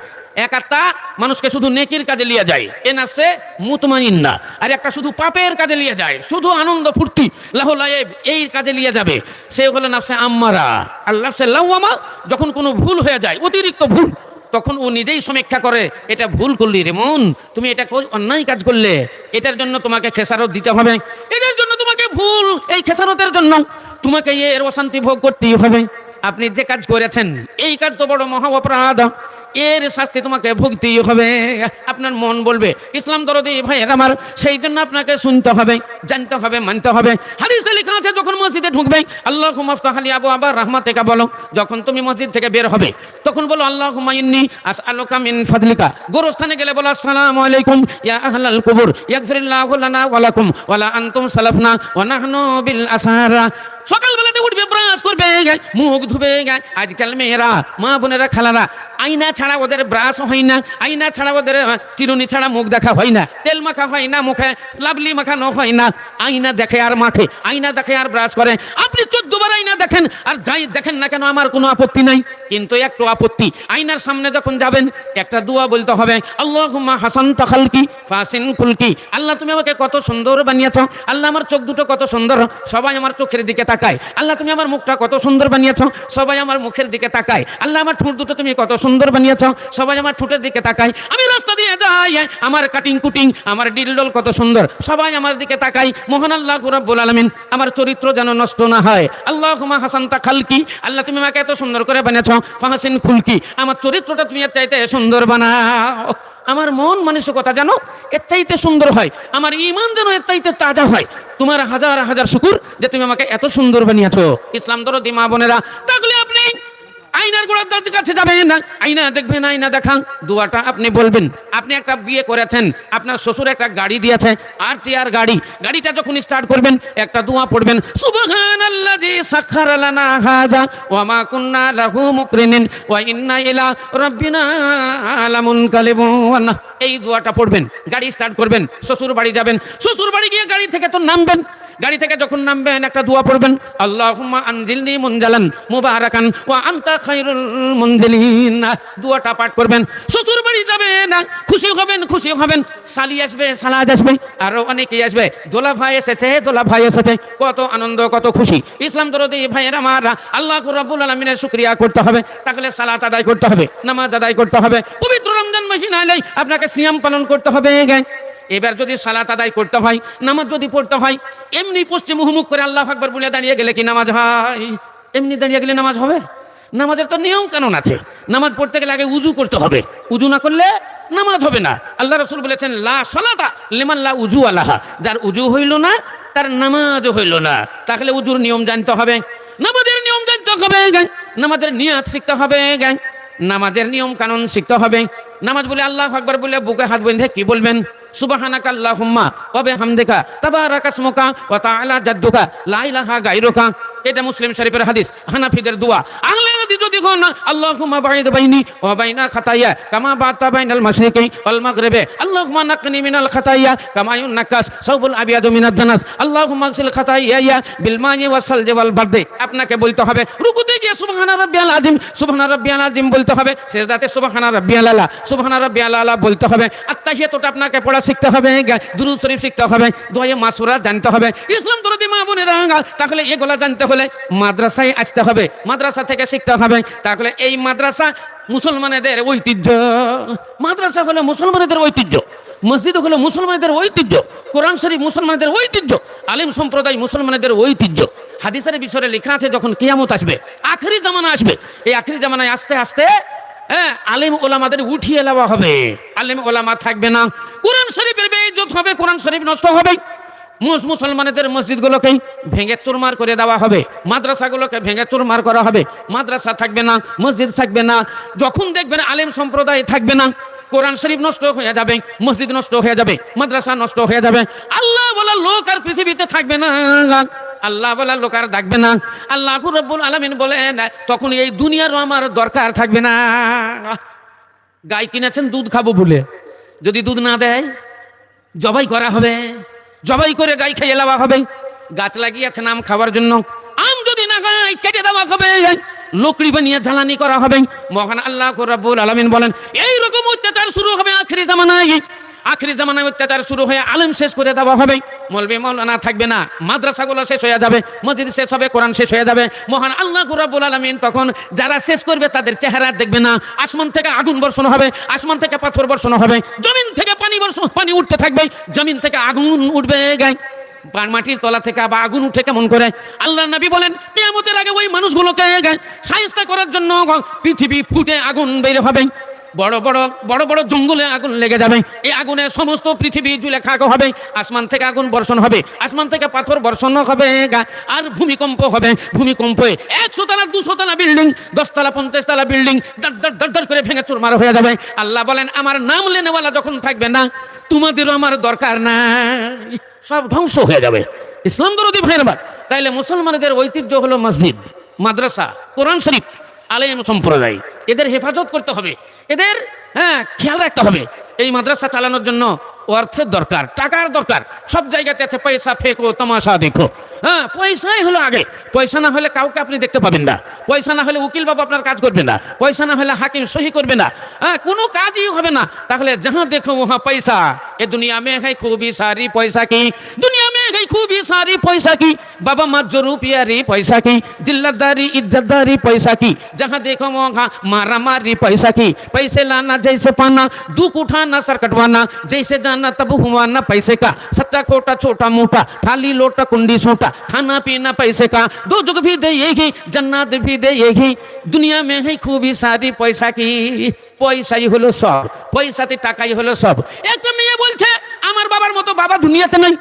এক আত্মা মানুষকে শুধু নেকির কাজে নিয়ে যায়, এ নাফসে মুতমাইন্না। আর একটা শুধু পাপের কাজে নিয়ে যায়, শুধু আনন্দ ফুর্তি লাহুলায়েব এই কাজে নিয়ে যাবে, সে হলো নাফসে আম্মারা। আর নাফসে লাওয়ামা যখন কোনো ভুল হয়ে যায়, অতিরিক্ত ভুল, তখন ও নিজেই সমীক্ষা করে এটা ভুল করলি রে মন, তুমি এটা অন্যায় কাজ করলে, এটার জন্য তোমাকে খেসারত দিতে হবে, এটার জন্য তোমাকে ভুল, এই খেসারতের জন্য তোমাকে এর অশান্তি ভোগ করতেই হবে। আপনি যে কাজ করেছেন এই কাজ তো বড় মহা অপরাধ, এর শাস্তি তোমাকে ভুগতেই হবে। আপনার মন বলবে ইসলাম দরদি ভাইয়ের আমার, সেই জন্য আপনাকে শুনতে হবে, জানতে হবে, মানতে হবে। হাদিসে লেখা আছে যখন মসজিদে ঢুকবে আল্লাহুম্মা আফতাহ লি আবওয়াবা রাহমাতিকা বলো। যখন তুমি মসজিদ থেকে বের হবে তখন বলো আল্লাহুম্মা ইন্নী আসআলুকা মিন ফাদলিকা। গোরস্থানে গেলে বলো আসসালামু আলাইকুম ইয়া আহলাল কুবুর ইয়াগফিরুল্লাহু লানা ওয়া লাকুম ওয়া লা আনতুম সালাফনা ওয়া নাহনু বিল আসারা। সকালবেলাতে উঠবে, ব্রাশ করবে, মুখ ধুবে। আজকাল মেয়েরা, মা বোনেরা, খালারা আয়না ছাড়া ওদের ব্রাশ হয় না, আয়না ছাড়া ওদের চিরুনি ছাড়া মুখ দেখা হয় না, তেল মাখা হয় না, মুখে লাভলি মাখানো হয় না, আয়না দেখে আর মাখে, আয়না দেখে আর ব্রাশ করে। আপনি 14 বার আয়না দেখেন আর যাই দেখেন না কেন আমার কোনো আপত্তি নাই, কিন্তু একটু আপত্তি, আয়নার সামনে যখন যাবেন একটা দোয়া বলতে হবে, আল্লাহুম্মা হাসানতা খালকি ফাসিন কুলকি। আল্লাহ তুমি আমাকে কত সুন্দর বানিয়েছো, আল্লাহ আমার চোখ দুটো কত সুন্দর, সবাই আমার চোখের দিকে তাকায়। আল্লাহ তুমি আমার মুখটা কত সুন্দর বানিয়েছো, সবাই আমার মুখের দিকে তাকায়। আল্লাহ আমার ঠোঁট দুটো তুমি কত সুন্দর বানিয়েছো, সবাই আমার ঠোঁটের দিকে তাকায়। আমি রাস্তা দিয়ে নিয়ে যায়, আমার কাটিং কুটিং, আমার ডিলডল কত সুন্দর, সবাই আমার দিকে তাকাই। মহান আল্লাহ রাব্বুল আলামিন আমার চরিত্র যেন নষ্ট না হয়। আল্লাহুম্মা হাসানতা খালকি, আল্লাহ তুমি আমাকে এত সুন্দর করে বানিয়েছো, ফাহাসিন খুলকি, আমার চরিত্রটা তুমি এর চাইতে সুন্দর বানাও। আমার মন মানসিকতা যেন এর চাইতে সুন্দর হয়, আমার ঈমান যেন এর চাইতে তাজা হয়। তোমার হাজার হাজার শুকর যে তুমি আমাকে এত সুন্দর বানিয়েছো। ইসলাম দরদি মা বোনেরা, তাহলে আপনি আয়নার গোড়ার কাছে যাবেন না, আয়না দেখবেন, আয়না দেখান, দোয়াটা আপনি বলবেন। আপনি একটা বিয়ে করেছেন, আপনার শ্বশুর একটা গাড়ি দিয়েছে, আরটিআর গাড়ি, গাড়িটা যখন স্টার্ট করবেন একটা দোয়া পড়বেন, সুবহানাল্লাযী সাখারা লানা হাযা ওয়া মা কুন্না লাহু মুকরিনিন ওয়া ইন্না ইলা রাব্বিনা লামুনকালিবুন। এই দোয়াটা পড়বেন, গাড়ি স্টার্ট করবেন, শ্বশুর বাড়ি যাবেন, শ্বশুর বাড়ি গিয়ে গাড়ি থেকে তো নামবেন, গাড়ি থেকে যখন নামবেন একটা দোয়া পড়বেন, আল্লাহুম্মা আনজিলনি মুনজালান মুবারাকান ওয়া আনতা খায়রুল মুনজিলিন। দোয়াটা পাঠ করবেন, শ্বশুর বাড়ি যাবেন, খুশি হবেন, খুশি হবেন, শালি আসবে, শালাজ আসবে, আরো অনেকেই আসবে, দোলা ভাই এসেছে, দোলা ভাই এসেছে, কত আনন্দ, কত খুশি। ইসলাম দরদি ভাইয়ের আমার, আল্লাহ রাব্বুল আলামিনের শুকরিয়া করতে হবে, তাহলে সালাত আদায় করতে হবে, নামাজ আদায় করতে হবে। পবিত্র রমজান মাসিনায় আপনাকে সিয়াম পালন করতে হবে। এবার যদি সালাত আদায় করতে হয়, নামাজ যদি পড়তে হয়, এমনি পশ্চিম মুখ করে আল্লাহু আকবার বলে দাঁড়িয়ে গেলে কি নামাজ হয়? এমনি দাঁড়িয়ে গেলে নামাজ হবে? নামাজের তো নিয়ম কানুন আছে, নামাজ পড়তে গেলে আগে উজু করতে হবে, উজু না করলে নামাজ হবে না। আল্লাহ রাসূল বলেছেন লা সালাতা লিমান লা উজু আলাহা, যার উজু হইল না তার নামাজও হইল না। তাহলে উজুর নিয়ম জানতে হবে, নামাজের নিয়ম জানতে হবে, নামাজের নিয়াত শিখতে হবে, নামাজের নিয়ম কানুন শিখতে হবে। নামাজ বলে আল্লাহু আকবার বলে বুকে হাত বেঁধে কি বলবেন? সুবহানাকা আল্লাহুম্মা ওয়া বিহামদিকা তাবারাকা ইসমুকা ওয়া তাআলা জাদ্দুকা লা ইলাহা গায়রুকা। এটা মুসলিম শরীফের হাদিস, হানাফিদের দোয়া। আহলে হাদিস যদি কোন আল্লাহুম্মা বাঈদ বাইনি ওয়া বাইনা খাতায়া কামা বা'তা বাইনাল মাশরিকি ওয়াল মাগরিবি, আল্লাহুম্মা নাক্কিনি মিনাল খাতায়া কামা ইউনাক্কাস সাওবুল আবিয়াদু মিনাদ দানাস, আল্লাহুম্মা আগসিল খাতায়া বিল মা'i ওয়াস সালজি ওয়াল বারদি। আপনাকে বলতে হবে রুকুতে গিয়ে সুবহানা রাব্বিয়াল আযীম, সুবহানা রাব্বিয়াল আযীম বলতে হবে, সিজদাতে সুবহানা রাব্বিয়াল আলা, সুবহানা রাব্বিয়াল আলা বলতে হবে। আত্তাহিয়াতুটা আপনাকে পড়া শিখতে হবে, দুরূদ শরীফ শিখতে হবে, দোয়া মাসুরা জানতে হবে। ইসলাম দরদি মা বোনেরা, তাহলে এগুলা জানতে হলে মাদ্রাসায় আসতে হবে, মাদ্রাসা থেকে শিখতে হবে। তাহলে এই মাদ্রাসা মুসলমানদের ঐতিহ্য, মাদ্রাসা হলো মুসলমানদের ঐতিহ্য, মসজিদ হলো মুসলমানদের ঐতিহ্য, কোরআন শরীফ মুসলমানদের ঐতিহ্য, আলিম সম্প্রদায় মুসলমানদের ঐতিহ্য। হাদিসের বিষয়ে লেখা আছে যখন কিয়ামত আসবে, আখেরি জামানা আসবে, এই আখেরি জামানায় আস্তে আস্তে আলিম ওলামাদের উঠিয়ে নেওয়া হবে, আলিম ওলামা থাকবে না, কোরআন শরীফের বেইজ্জত হবে, কোরআন শরীফ নষ্ট হবে, মুসলমানদের মসজিদগুলোকে ভেঙে চুরমার করে দেওয়া হবে, মাদ্রাসাগুলোকে ভেঙে চুরমার করা হবে, মাদ্রাসা থাকবে না, মসজিদ থাকবে না। যখন দেখবেন আলেম সম্প্রদায় থাকবে না, কোরআন শরীফ নষ্ট হয়ে যাবে, মসজিদ নষ্ট হয়ে যাবে, মাদ্রাসা নষ্ট হয়ে যাবে, আল্লাহ বলা লোক আর পৃথিবীতে থাকবে না, আল্লাহ বলা লোক আর থাকবে না। আল্লাহ রাব্বুল আলামিন বলেন তখন এই দুনিয়ারও আমার দরকার থাকবে না। গাই কিনেছেন দুধ খাবো বলে, যদি দুধ না দেয় জবাই করা হবে, জবাই করে গাই খেয়ে নেওয়া হবে। গাছ লাগিয়েছেন আম খাওয়ার জন্য, আম যদি না খায় কেটে দেওয়া হবে, লকড়ি বানিয়ে জ্বালানি করা হবে। মহান আল্লাহ রাব্বুল আলামিন বলেন এই রকম অত্যাচার শুরু হবে আখিরি জামানায়, আখিরি জামানায় অত্যাচার শুরু হয়ে আলেম শেষ করে দেওয়া হবে, মৌলবি মাওলানা থাকবে না, মাদ্রাসাগুলো শেষ হয়ে যাবে, মসজিদ শেষ হবে, কোরআন শেষ হয়ে যাবে। মহান আল্লাহ রাব্বুল আলামিন তখন যারা শেষ করবে তাদের চেহারা দেখবে না, আসমান থেকে আগুন বর্ষণ হবে, আসমান থেকে পাথর বর্ষণ হবে, জমিন থেকে পানি উঠতে থাকবে, জমিন থেকে আগুন উঠবে, গায় মাটির তলা থেকে আবার আগুন উঠে কেমন করে। আল্লাহ নবী বলেন কিয়ামতের আগে ওই মানুষগুলোকে শায়েস্তা করার জন্য পৃথিবী ফুটে আগুন বের হবে, বড় বড় জঙ্গলে আগুন লেগে যাবে, এই আগুনে সমস্ত পৃথিবী জুলে খাক হবে, আসমান থেকে আগুন বর্ষণ হবে, আসমান থেকে পাথর বর্ষণ হবে, আর ভূমিকম্প হবে, ভূমিকম্পে 100 তলা 200 তলা বিল্ডিং, 10 তলা 50 তলা বিল্ডিং দর করে ভেঙে চুরমার হয়ে যাবে। আল্লাহ বলেন আমার নাম লেনেওয়ালা যখন থাকবে না, তোমাদেরও আমার দরকার নাই, সব ধ্বংস হয়ে যাবে। ইসলাম দরদি ভাইয়ের আমার, তাইলে মুসলমানদের ঐতিহ্য হলো মসজিদ, মাদ্রাসা, কোরআন শরীফ, আলেম সম্প্রদায়, এদের হেফাজত করতে হবে, এদের খেয়াল রাখতে হবে। এই মাদ্রাসা চালানোর জন্য অর্থের দরকার, টাকার দরকার, সব জায়গাতে আছে পয়সা ফেকো তামাশা দেখো। পয়সাই হলো আগে, পয়সা না হলে কাউকে আপনি দেখতে পাবেন না, পয়সা না হলে উকিল বাবু আপনার কাজ করবে না, পয়সা না হলে হাকিম সহি করবে না, কোনো কাজই হবে না। তাহলে যাহা দেখো ওহা পয়সা, এ দুনিয়া মে হ্যায় খুবই সারি পয়সা কি, দুনিয়া মে कई खूबी सारी पैसा की, बाबा मत रुपयारी पैसा की, जिल्लतदारी इज्जतदारी पैसा की, जहाँ देखो वहाँ मारा मारी पैसा की, पैसे लाना जैसे पाना, दुख उठाना सर कटवाना, जैसे जाना तब हुआना पैसे का, सच्चा खोटा छोटा मोटा, थाली लोटा कुंडी सोटा, खाना पीना पैसे का, दो जुग भी दे यही, जन्नत भी दे यही, दुनिया में है खूबी सारी पैसा की। পয়সাই হলো সব, পয়সাতে টাকাই হলো সব। একটা মেয়ে বলছে আমার বাবার মতো বাবা দুনিয়াতে নাই,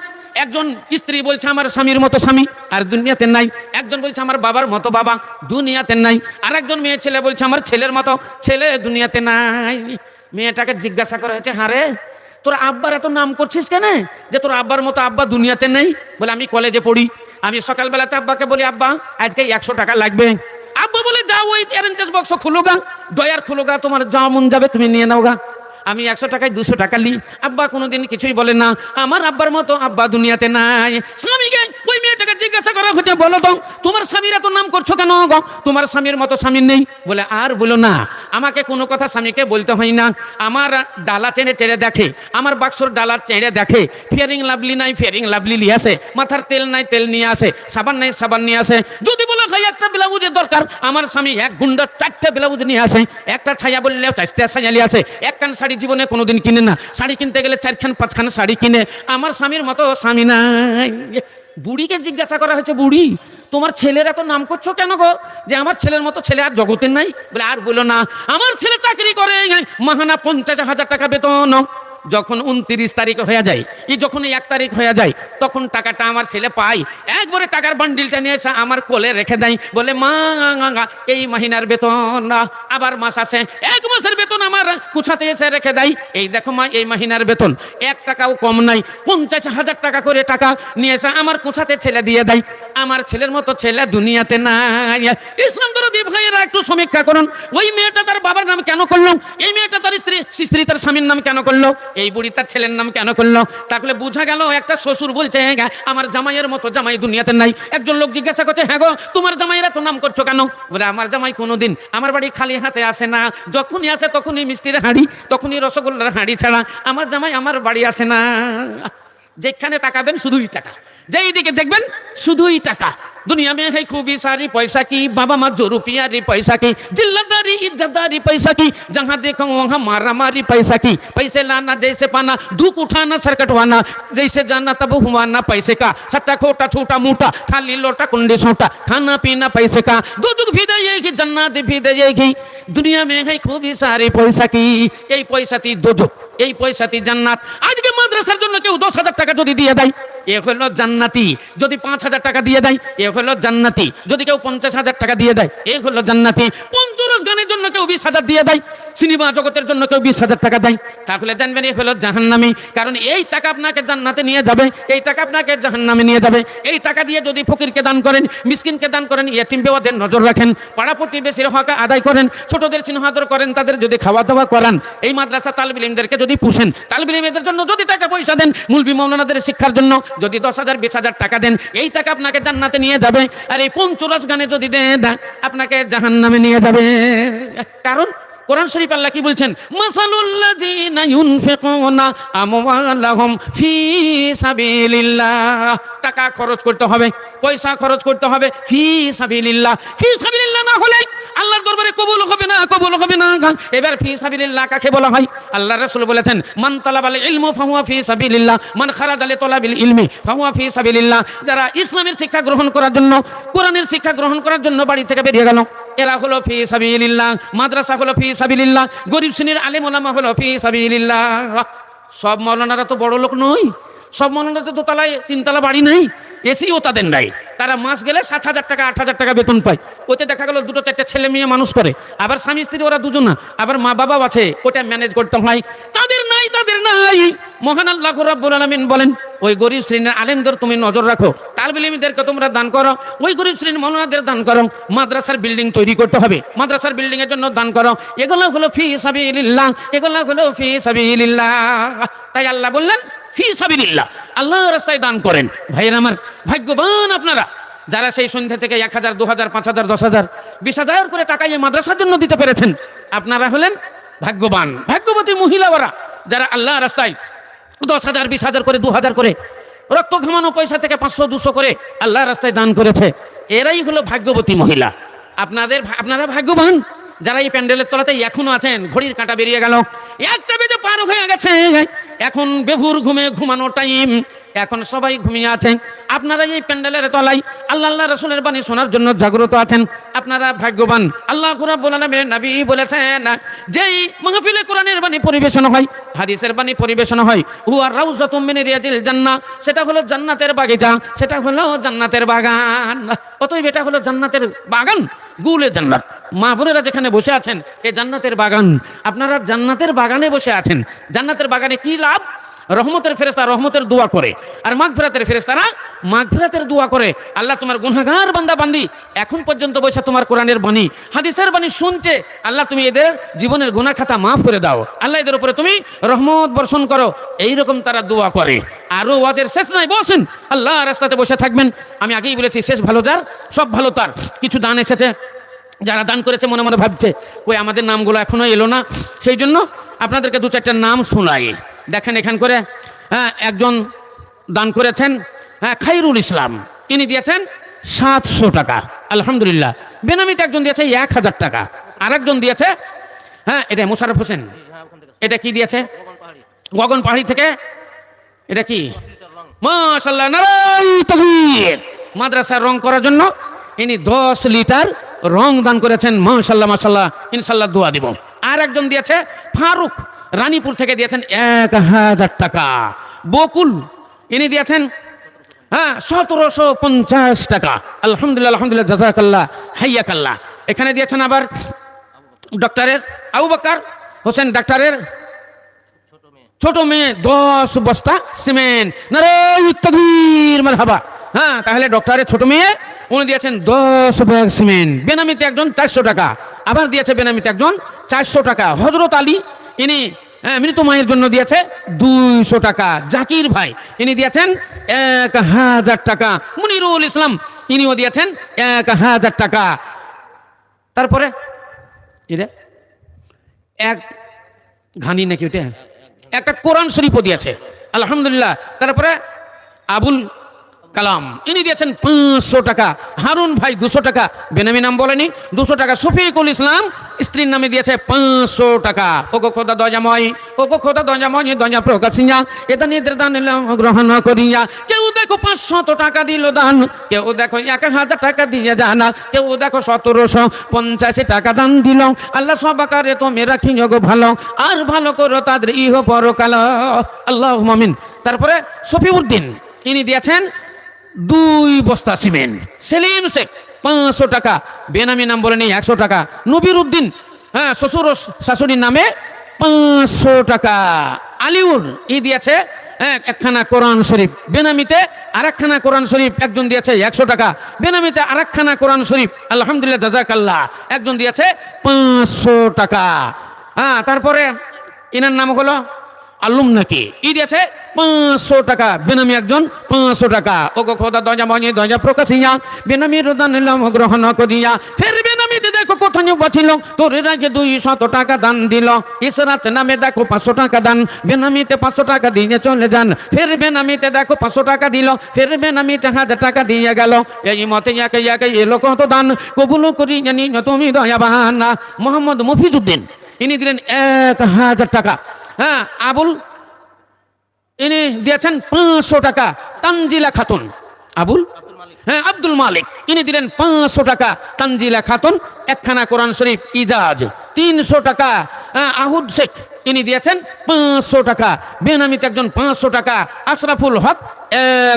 একজন স্ত্রী বলছে আমার স্বামীর মতো স্বামী আর দুনিয়াতে নাই, একজন বলছে আমার বাবার মতো বাবা দুনিয়াতে নাই, আর একজন মেয়ে ছেলে বলছে আমার ছেলের মতো ছেলে দুনিয়াতে নাই। মেয়েটাকে জিজ্ঞাসা করা হয়েছে, হ্যাঁ রে তোর আব্বার এত নাম করছিস কেন যে তোর আব্বার মতো আব্বা দুনিয়াতে নেই? বলে আমি কলেজে পড়ি, আমি সকালবেলাতে আব্বাকে বলি আব্বা আজকে 100 টাকা লাগবে, আব্বা বলে যাও ওই অ্যারেঞ্জেস বক্স খুলোগা, ডয়ার খুলোগা, তোমার যা মন যাবে তুমি নিয়ে নাওগা। আমি 100 টাকায় 200 টাকা লি, আব্বা কোনোদিন কিছুই বলে না, আমার আব্বার মতো আব্বা দুনিয়াতে নাই। স্বামীকে ওই মেয়েটাকে জিজ্ঞাসা করা হচ্ছে, বলো তো তোমার স্বামীর এত নাম করছো কেন গো, তোমার স্বামীর মতো স্বামী নেই? বলে আর বলো না, আমাকে কোনো কথা স্বামীকে বলতে হয় না, আমার ডালা চেড়ে চেড়ে দেখে, আমার বাক্সর ডালা চেড়ে দেখে, ফেয়ারিং লাভলি নাই ফেয়ারিং লাভলি নিয়ে আসে, মাথার তেল নাই তেল নিয়ে আসে, সাবান নাই সাবান নিয়ে আসে, যদি বলো ভাই একটা ব্লাউজের দরকার, আমার স্বামী এক গুন্ডা 4টে ব্লাউজ নিয়ে আসে, একটা ছায়া বললে 4টে ছায়া নিয়ে আসে, এক কান শাড়ি জীবনে কোনোদিন কিনে না, শাড়ি কিনতে গেলে 4খান 5খান শাড়ি কিনে, আমার স্বামীর মতো স্বামী নাই। বুড়িকে জিজ্ঞাসা করা হয়েছে, বুড়ি তোমার ছেলের এত নাম করছো কেন গো, যে আমার ছেলের মতো ছেলে আর জগতের নাই? বলে আর বলো না, আমার ছেলে চাকরি করে মাহানা 50,000 টাকা বেতন, যখন 29 তারিখ হয়ে যায়, যখন 1 তারিখ হয়ে যায়, তখন টাকাটা আমার ছেলে পাই, একবারে টাকার বান্ডিলটা নিয়ে এসে আমার কোলে রেখে দেয়, বলে মা এই মাহিনার বেতন, আবার মাস আসে 1 মাসের বেতন আমার কুছাতে এসে রেখে দেয়, এই দেখো মা এই মাহিনার বেতন 1 টাকাও কম নাই, 50,000 টাকা করে টাকা নিয়ে এসে আমার কুছাতে ছেলে দিয়ে দেয়। আমার ছেলের মতো ছেলে দুনিয়াতে নাই। ইসলাম দরদি ভাইয়েরা একটু সমীক্ষা করুন, ওই মেয়েটা তার বাবার নাম কেন করলো, এই মেয়েটা তার স্ত্রী তার স্বামীর নাম কেন করলো, এই বুড়ি তার ছেলের নাম কেন করলো? তাহলে বোঝা গেল একটা শ্বশুর বলছে আমার জামাইয়ের মতো জামাই দুনিয়াতে নাই। একজন লোক জিজ্ঞাসা করছে, হ্যাঁ গো তোমার জামাইয়েরা তো নাম করছো কেন? বলে আমার জামাই কোনোদিন আমার বাড়ি খালি হাতে আসে না, যখনই আসে তখনই মিষ্টির হাঁড়ি, তখনই রসগোল্লার হাঁড়ি ছাড়া আমার জামাই আমার বাড়ি আসে না। যেখানে তাকাবেন শুধুই টাকা, যেই দিকে দেখবেন শুধুই টাকা। दुनिया में है खूबी सारी पैसा की, बाबा मत जो रुपयारी पैसा की, जिल्लतदारी इज्जतदारी पैसा की, जहाँ देखो वहाँ मारा मारी पैसा की, पैसे लाना जैसे पाना, दुख उठाना सर कटवाना, जैसे जाना तब हुआना पैसे का, सट्टा खोटा छोटा मोटा, थाली लोटा कुंडी सोटा, खाना पीना पैसे का, दो दुख भी देगी जन्नत भी देगी। दुनिया में है खूबी सारी पैसा की, এই পয়সাটি দোজক, এই পয়সাটি জান্নাত। আজকে মাদ্রাসার জন্য কেউ 10,000 টাকা যদি দিয়ে দেয় এ হলো জান্নাতি, যদি 5,000 টাকা দিয়ে দেয় এ হলো জান্নাতি, যদি কেউ 50,000 টাকা দিয়ে দেয় এ হলো জান্নাতি, পঞ্চরস গানের জন্য কেউ 20,000 দিয়ে দেয়, সিনেমা জগতের জন্য কেউ 20,000 টাকা দেয়, তাহলে জানবেন এ হলো জাহান্নামী। কারণ এই টাকা আপনাকে জান্নাতে নিয়ে যাবে, এই টাকা আপনাকে জাহান্নামে নিয়ে যাবে। এই টাকা দিয়ে যদি ফকিরকে দান করেন, মিসকিনকে দান করেন, ইয়েতিম বেওয়াদের নজর রাখেন, পাড়া প্রতিবেশীর হক আদায় করেন, ছোটদের স্নেহ আদর করেন, তাদের যদি খাওয়া দাওয়া করান, এই মাদ্রাসা তালিবে ইলমদেরকে যদি পুষেন, তালিবে ইলমদের জন্য যদি টাকা পয়সা দেন, মুলবি মাওলানাদের শিক্ষার জন্য যদি 10,000 20,000 টাকা দেন, এই টাকা আপনাকে জান্নাতে নিয়ে যাবে। আর এই পঞ্চরস গানে যদি দেন আপনাকে জাহান্নামে নিয়ে যাবে। কারণ কোরআন শরীফ আল্লাহ কি বলছেন, মাসালুল্লাযিনা ইউনফিকুনা আমওয়ালাহুম ফি সাবিলিল্লাহ, টাকা খরচ করতে হবে, পয়সা খরচ করতে হবে ফি সাবিলিল্লাহ। ফি সাবিলিল্লাহ না হলে আল্লাহর দরবারে কবুল হবে না, কবুল হবে না। এবার ফি সাবিলিল্লাহ কাকে বলা হয়? আল্লাহর রাসূল বলেছেন, মান তালাবাল ইলমু ফাহুয়া ফি সাবিলিল্লাহ, মান খারাজা লিতালাবিল ইলমি ফাহুয়া ফি সাবিলিল্লাহ। যারা ইসলামের শিক্ষা গ্রহণ করার জন্য, কোরআনের শিক্ষা গ্রহণ করার জন্য বাড়ি থেকে বেরিয়ে গেল, এরা হলো ফি সাবিলিল্লাহ। মাদ্রাসা হলো ফি সাবিলিল্লাহ, গরিব শ্রেণীর আলেম ওলামা হলো ফি সাবিলিল্লাহ। সব মাওলানারা তো বড় লোক নয়, সব মাওলানারা তো দোতলায় 3তলা বাড়ি নেই, এসিও তাদের নাই। তারা মাস গেলে 7,000 টাকা 8,000 টাকা বেতন পায়। ওতে দেখা গেল 2-4টে ছেলে মেয়ে মানুষ করে, আবার স্বামী স্ত্রী ওরা দুজন না, আবার মা বাবাও আছে, ওটা ম্যানেজ করতে হয়। তাদের নাই, তাদের নাই। মহান আল্লাহ রাব্বুল আলামিন বলেন, ওই গরিব শ্রেণীর আলেমদের তুমি নজর রাখো, তালিবে ইলমদেরকে তোমরা দান করো, ওই গরিব শ্রেণীর মাওলানাদের দান করো, মাদ্রাসার বিল্ডিং তৈরি করতে হবে, মাদ্রাসার বিল্ডিং এর জন্য দান করো। এগুলো হলো ফি সাবিলিল্লাহ, এগুলো হলো ফি সাবিলিল্লাহ। তাই আল্লাহ বললেন ফি সাবিলিল্লাহ, আল্লাহর রাস্তায় দান করেন। ভাইয়েরা আমার, ভাগ্যবান আপনারা যারা সেই সন্ধ্যা থেকে 1,000 2,000 5,000 10,000 20,000 করে টাকা এই মাদ্রাসার জন্য দিতে পেরেছেন। আপনারা হলেন ভাগ্যবান, ভাগ্যবতী মহিলা ওরা, যারা আল্লাহর রাস্তায় 10,000 20,000 করে 2,000 করে রক্ত ঘামানো পয়সা থেকে 500-200 করে আল্লাহ রাস্তায় দান করেছে। এরাই হলো ভাগ্যবতী মহিলা। আপনারা ভাগ্যবান যারা এই প্যান্ডেলের তলাতে এখনো আছেন। ঘড়ির কাঁটা বেরিয়ে গেল, 1টা বেজে পার হয়ে গেছে, এখন বেভুর ঘুমানো টাইম, এখন সবাই ঘুমিয়ে আছেন। আপনারা এই প্যান্ডেলের তলায় আল্লাহ রাসূলের বাণী শোনার জন্য জাগ্রত আছেন। আপনারা ভাগ্যবান। আল্লাহ রাব্বুল আলামিনের নবী বলেছেন, যেই মাহফিলে কোরআনের বাণী পরিবেশন হয়, হাদিসের বাণী পরিবেশন হয়, হুয়া রাউযাতুম মিন রিয়াজিল জান্নাহ, সেটা হলো জান্নাতের বাগিচা, সেটা হলো জান্নাতের বাগান। অতএব এটা হলো জান্নাতের বাগান, গুলে জান্নাত। মা বোনেরা যেখানে বসে আছেন, এই জান্নাতের বাগান। আপনারা জান্নাতের বাগানে বসে আছেন। জান্নাতের বাগানে কি লাভ? রহমতের ফেরেশতা রহমতের দোয়া করে, আর মাগফিরাতের ফেরেশতারা মাগফিরাতের দোয়া করে। আল্লাহ তোমার গুনাহগার বান্দা বান্দি এখন পর্যন্ত বসে তোমার কোরআনের বাণী হাদিসের বাণী শুনছে, আল্লাহ তুমি এদের জীবনের গুনাহ খাতা মাফ করে দাও, আল্লাহ এদের উপরে তুমি রহমত বর্ষণ করো। এইরকম তারা দোয়া করে। আরো ওয়াজের শেষ নাই, বসেন আল্লাহ রাস্তাতে বসে থাকবেন। আমি আগেই বলেছি, শেষ ভালো যার সব ভালো তার। কিছু দান এসেছে, যারা দান করেছে মনে মনে ভাবছে কই আমাদের নামগুলো এখনো এলো না। সেই জন্য আপনাদেরকে 2-4টা নাম শোনাই। দেখেন এখান করে, একজন দান করেছেন খাইরুল ইসলাম, ইনি দিয়েছেন 700 টাকা, আলহামদুলিল্লাহ। বেনামিতে একজন দিয়েছে 1000 টাকা, আরেকজন দিয়েছে এটা মোশাররফ হোসেন, এটা কি দিয়েছে গগন পাহাড়ি থেকে, এটা কি মাশাআল্লাহ নারায়ে তাকবীর, মাদ্রাসার রং করার জন্য ইনি 10 লিটার রং দান করেছেন। মাশাআল্লাহ মাশাআল্লাহ, ইনশাআল্লাহ দোয়া দিব। আর একজন দিয়েছে ফারুক, রানীপুর থেকে দিয়েছেন 1000 টাকা। বকুল, ইনি দিয়েছেন 1750 টাকা, আলহামদুলিল্লাহ আলহামদুলিল্লাহ, জাযাকাল্লাহ হাইয়াকাল্লাহ। এখানে দিয়েছেন আবার ডক্টরের আবু বকর হোসেন, ডাক্তারের ছোট মেয়ে 10 বস্তা সিমেন্ট, নারায়ে তাকবীর, মারহাবা। তাহলে ডক্টরের ছোট মেয়ে উনি দিয়েছেন 10 ব্যাগ সিমেন্ট। বেনামিতে একজন 400 টাকা, আবার দিয়েছে বেনামিতে একজন 400 টাকা। হযরত আলী, ইনি মৃত মায়ের জন্য দিয়েছে 200 টাকা। জাকির ভাই, ইনি দিয়েছেন 1000 টাকা। মুনিরুল ইসলাম, ইনিও দিয়েছেন 1000 টাকা। তারপরে এক ঘানি নাকি ওটা, একটা কোরআন শরীফও দিয়েছে, আলহামদুলিল্লাহ। তারপরে আবুল কালাম, ইনি দিয়েছেন 500 টাকা। হারুন ভাই 200 টাকা, বেনামি নাম বলেনি, 200 টাকা। শফিকুল ইসলাম স্ত্রীর নামে দিয়েছে 500 টাকা। ওগো খোদা দয়াময়, ওগো খোদা দয়াময়, দয়া প্রকাশিয়া এটা নিদ্রা দান গ্রহণ করিয়া। কেউ দেখো 500 টাকা দিল দান, কেউ দেখো 1000 টাকা দিয়ে জানা, কেউ দেখো 1750 টাকা দান দিল। আল্লাহ সব আকারে তুমি রাখিও গো ভালো, আর ভালো করো তাদের ইহ পরকাল, আল্লাহুম্মা আমিন। তারপরে শফিউদ্দিন, ইনি দিয়েছেন 2 বস্তা সিমেন্ট। সেলিম শেখ 500 টাকা, বেনামি নাম বলে নেই 100 টাকা। নবির উদ্দিন, শ্বশুর শাশুড়ির নামে 500 টাকা। আলিউর, ই দিয়েছে একখানা কোরআন শরীফ। বেনামিতে আরেকখানা কোরআন শরীফ একজন দিয়েছে 100 টাকা। বেনামিতে আরেকখানা কোরআন শরীফ, আলহামদুলিল্লাহ জাযাকাল্লাহ, একজন দিয়েছে 500 টাকা। তারপরে এনার নাম হলো আলুম নাকি, ই দিয়েছে 500 টাকা। বেনামি একজন 500 টাকা। ওগো খোদা দয়াময়, দয়া প্রকাশিয়া বেনামির দান নিলাম গ্রহণ করিয়া। ফের বেনামিতে দেখো কোথায় বাঁচিল, তোর রাজে 200 টাকা দান দিল। ইসরাত নামে দেখো 500 টাকা দান, বেনামিতে 500 টাকা দিয়ে চলে যান। ফের বেনামিতে দেখো 500 টাকা দিল, ফের বেনামিতে 1000 টাকা দিয়ে গেল। এই মতে একে একে এলো কত দান, কবুল করি জানি তুমি দয়াবান। মোহাম্মদ মফিজউদ্দিন, ইনি দিলেন 1000 টাকা। আবুল, ইনি দিয়েছেন 500 টাকা। তানজিলা খাতুন, আব্দুল মালিক, ইনি দিলেন 500 টাকা। তানজিলা খাতুন একখানা কোরআন শরীফ ইজাজ 300 টাকা। আহুদ শেখ, ইনি দিয়েছেন 500 টাকা। বেনামিতে একজন 500 টাকা। আশরাফুল হক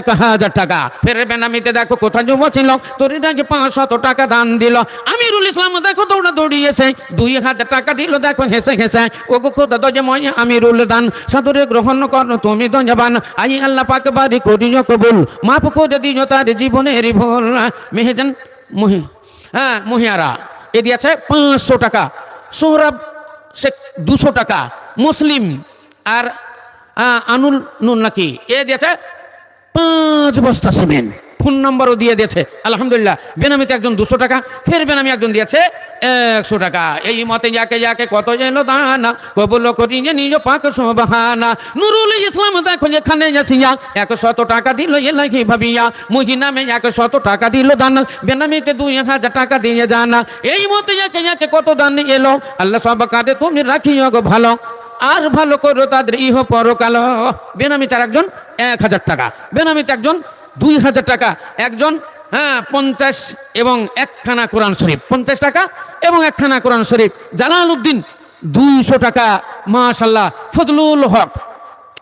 1000 টাকা। ফের বেনামিতে দেখো কোথায় ছিল, তোর রাজে 500 টাকা দান দিল। আমিরুল ইসলাম দেখো দৌড়া দৌড়িয়েছে 2000 টাকা দিল, দেখো হেসে হেসে। ওগো খোদা দয়াময়, আমিরুল দান সাদরে গ্রহণ করো তুমি দয়াবান। আই আল্লাহ পাক বাড়ি করিও কবুল, মাফ করে দিও তার জীবনের ভুল। মেহেজান মহিয়ারা, এ দিয়েছে 500 টাকা। সোহরাব শেখ 200 টাকা। মুসলিম আর আনুল নুন নাকি, এ দিয়েছে 5 বস্তা সিমেন্ট, ফোন নম্বরও দিয়ে দিয়েছে আলহামদুলিল্লাহ। বেনামিতে একজন 200 টাকা, ফের বেনামি একজন দিয়েছে 100 টাকা। এই মতে যাকে যাকে কত যেলো দানা কবুল করি যে নিজ পাক সুবহানা। নুরুল ইসলাম দেখো যেখানে যাচ্ছিয়া 100 টাকা দিল এলাহি ভাবিয়া, মহিনামে 100 টাকা দিল দান, বেনামিতে 2000 টাকা দিয়ে জানা। এই মতে যাকে যাকে কত দান এলো, আল্লাহ সব কাঁদে তুমি রাখিও গো ভালো, আর ভালো করো তাদের ইহ পরকাল। বেনামিতে একজন 1000 টাকা, বেনামিতে একজন 2000 টাকা, একজন 50 এবং একখানা কোরআন শরীফ, 50 টাকা এবং একখানা কোরআন শরীফ। জালালউদ্দিন 200 টাকা মাশাআল্লাহ। ফজলুল হক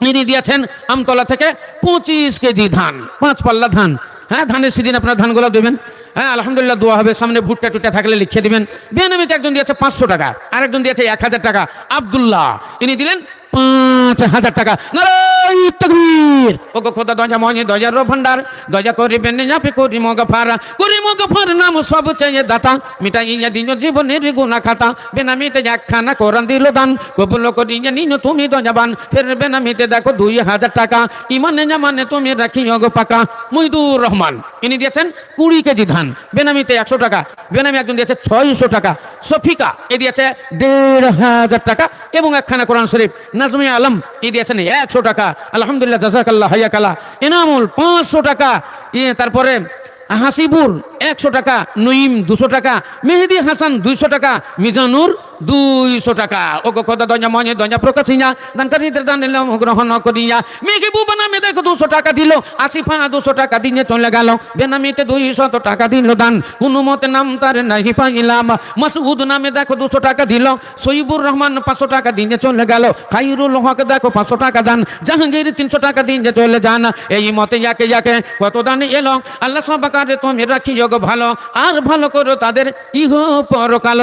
ইনি দিয়েছেন আমতলা থেকে 25 কেজি ধান, 5 পাল্লা ধান। হ্যাঁ, ধানের সিজন আপনার ধানগুলো দেবেন। হ্যাঁ আলহামদুলিল্লাহ, দোয়া হবে। সামনে ভুট্টা টুট্টা থাকলে লিখে দিবেন। বেনামিতে একজন দিয়েছে 500 টাকা, আরেকজন দিয়েছে 1000 টাকা। আব্দুল্লাহ ইনি দিলেন 5000 টাকা। নারায়ে তাকবীর। ওগো খোদা দরজা মনি দরজার ভান্ডার, দরজা করিবেন যাপে করি মগফার, করি মগফার নাম সব চেয়ে দাতা, মিটাইয়া দিন জীবনের গুনাহ খাতা। বেনামিতে একখানা কোরআন দিল দান, কবুল করিয়া নিন তুমি দরজাবান। ফের বেনামিতে দেখো 2000 টাকা, ইমানে জামানে তুমি রাখিও গো পাকা। মুইদুর রহমান ইনি দিয়েছেন 20 কেজি ধান, বেনামিতে 100 টাকা। বেনামি একজন দিয়েছে 600 টাকা। সফিকা এ দিয়েছে 1500 টাকা এবং একখানা কোরআন শরীফ। নাজমে আলম এ দিয়েছেন 100 টাকা। আলহামদুলিল্লাহ, জাযাকাল্লাহ হায়াকাল্লাহ। এনামুল 500 টাকা। তারপরে হাসিবুর 100 টাকা, নঈম 200 টাকা, মেহেদি হাসান 200 টাকা, মিজানুর 200 টাকা। ওগো খোদা দরজা মনে দরজা প্রকাশিয়া দানকারীদের দান গ্রহণ করিয়া। মেহবুবা নামে দেখো 200 টাকা দিল, আসিফা 200 টাকা দিয়ে চলে গেল। বেনামিতে 200 টাকা দিল দান, হুনুমতে নাম তার নাহি পাইলাম। মাসউদ নামে দেখো 200 টাকা দিল, সইবুর রহমান 500 টাকা দিয়ে চলে গেল। খাইরুল হক দেখো 500 টাকা দান, জাহাঙ্গীর 300 টাকা দিয়ে চলে যান। এই মতে যাকে যাকে কত দান এলো, আল্লাহ সব কাজে তুমি রাখিও গো ভালো, আর ভালো করো তাদের ইহ পরকাল।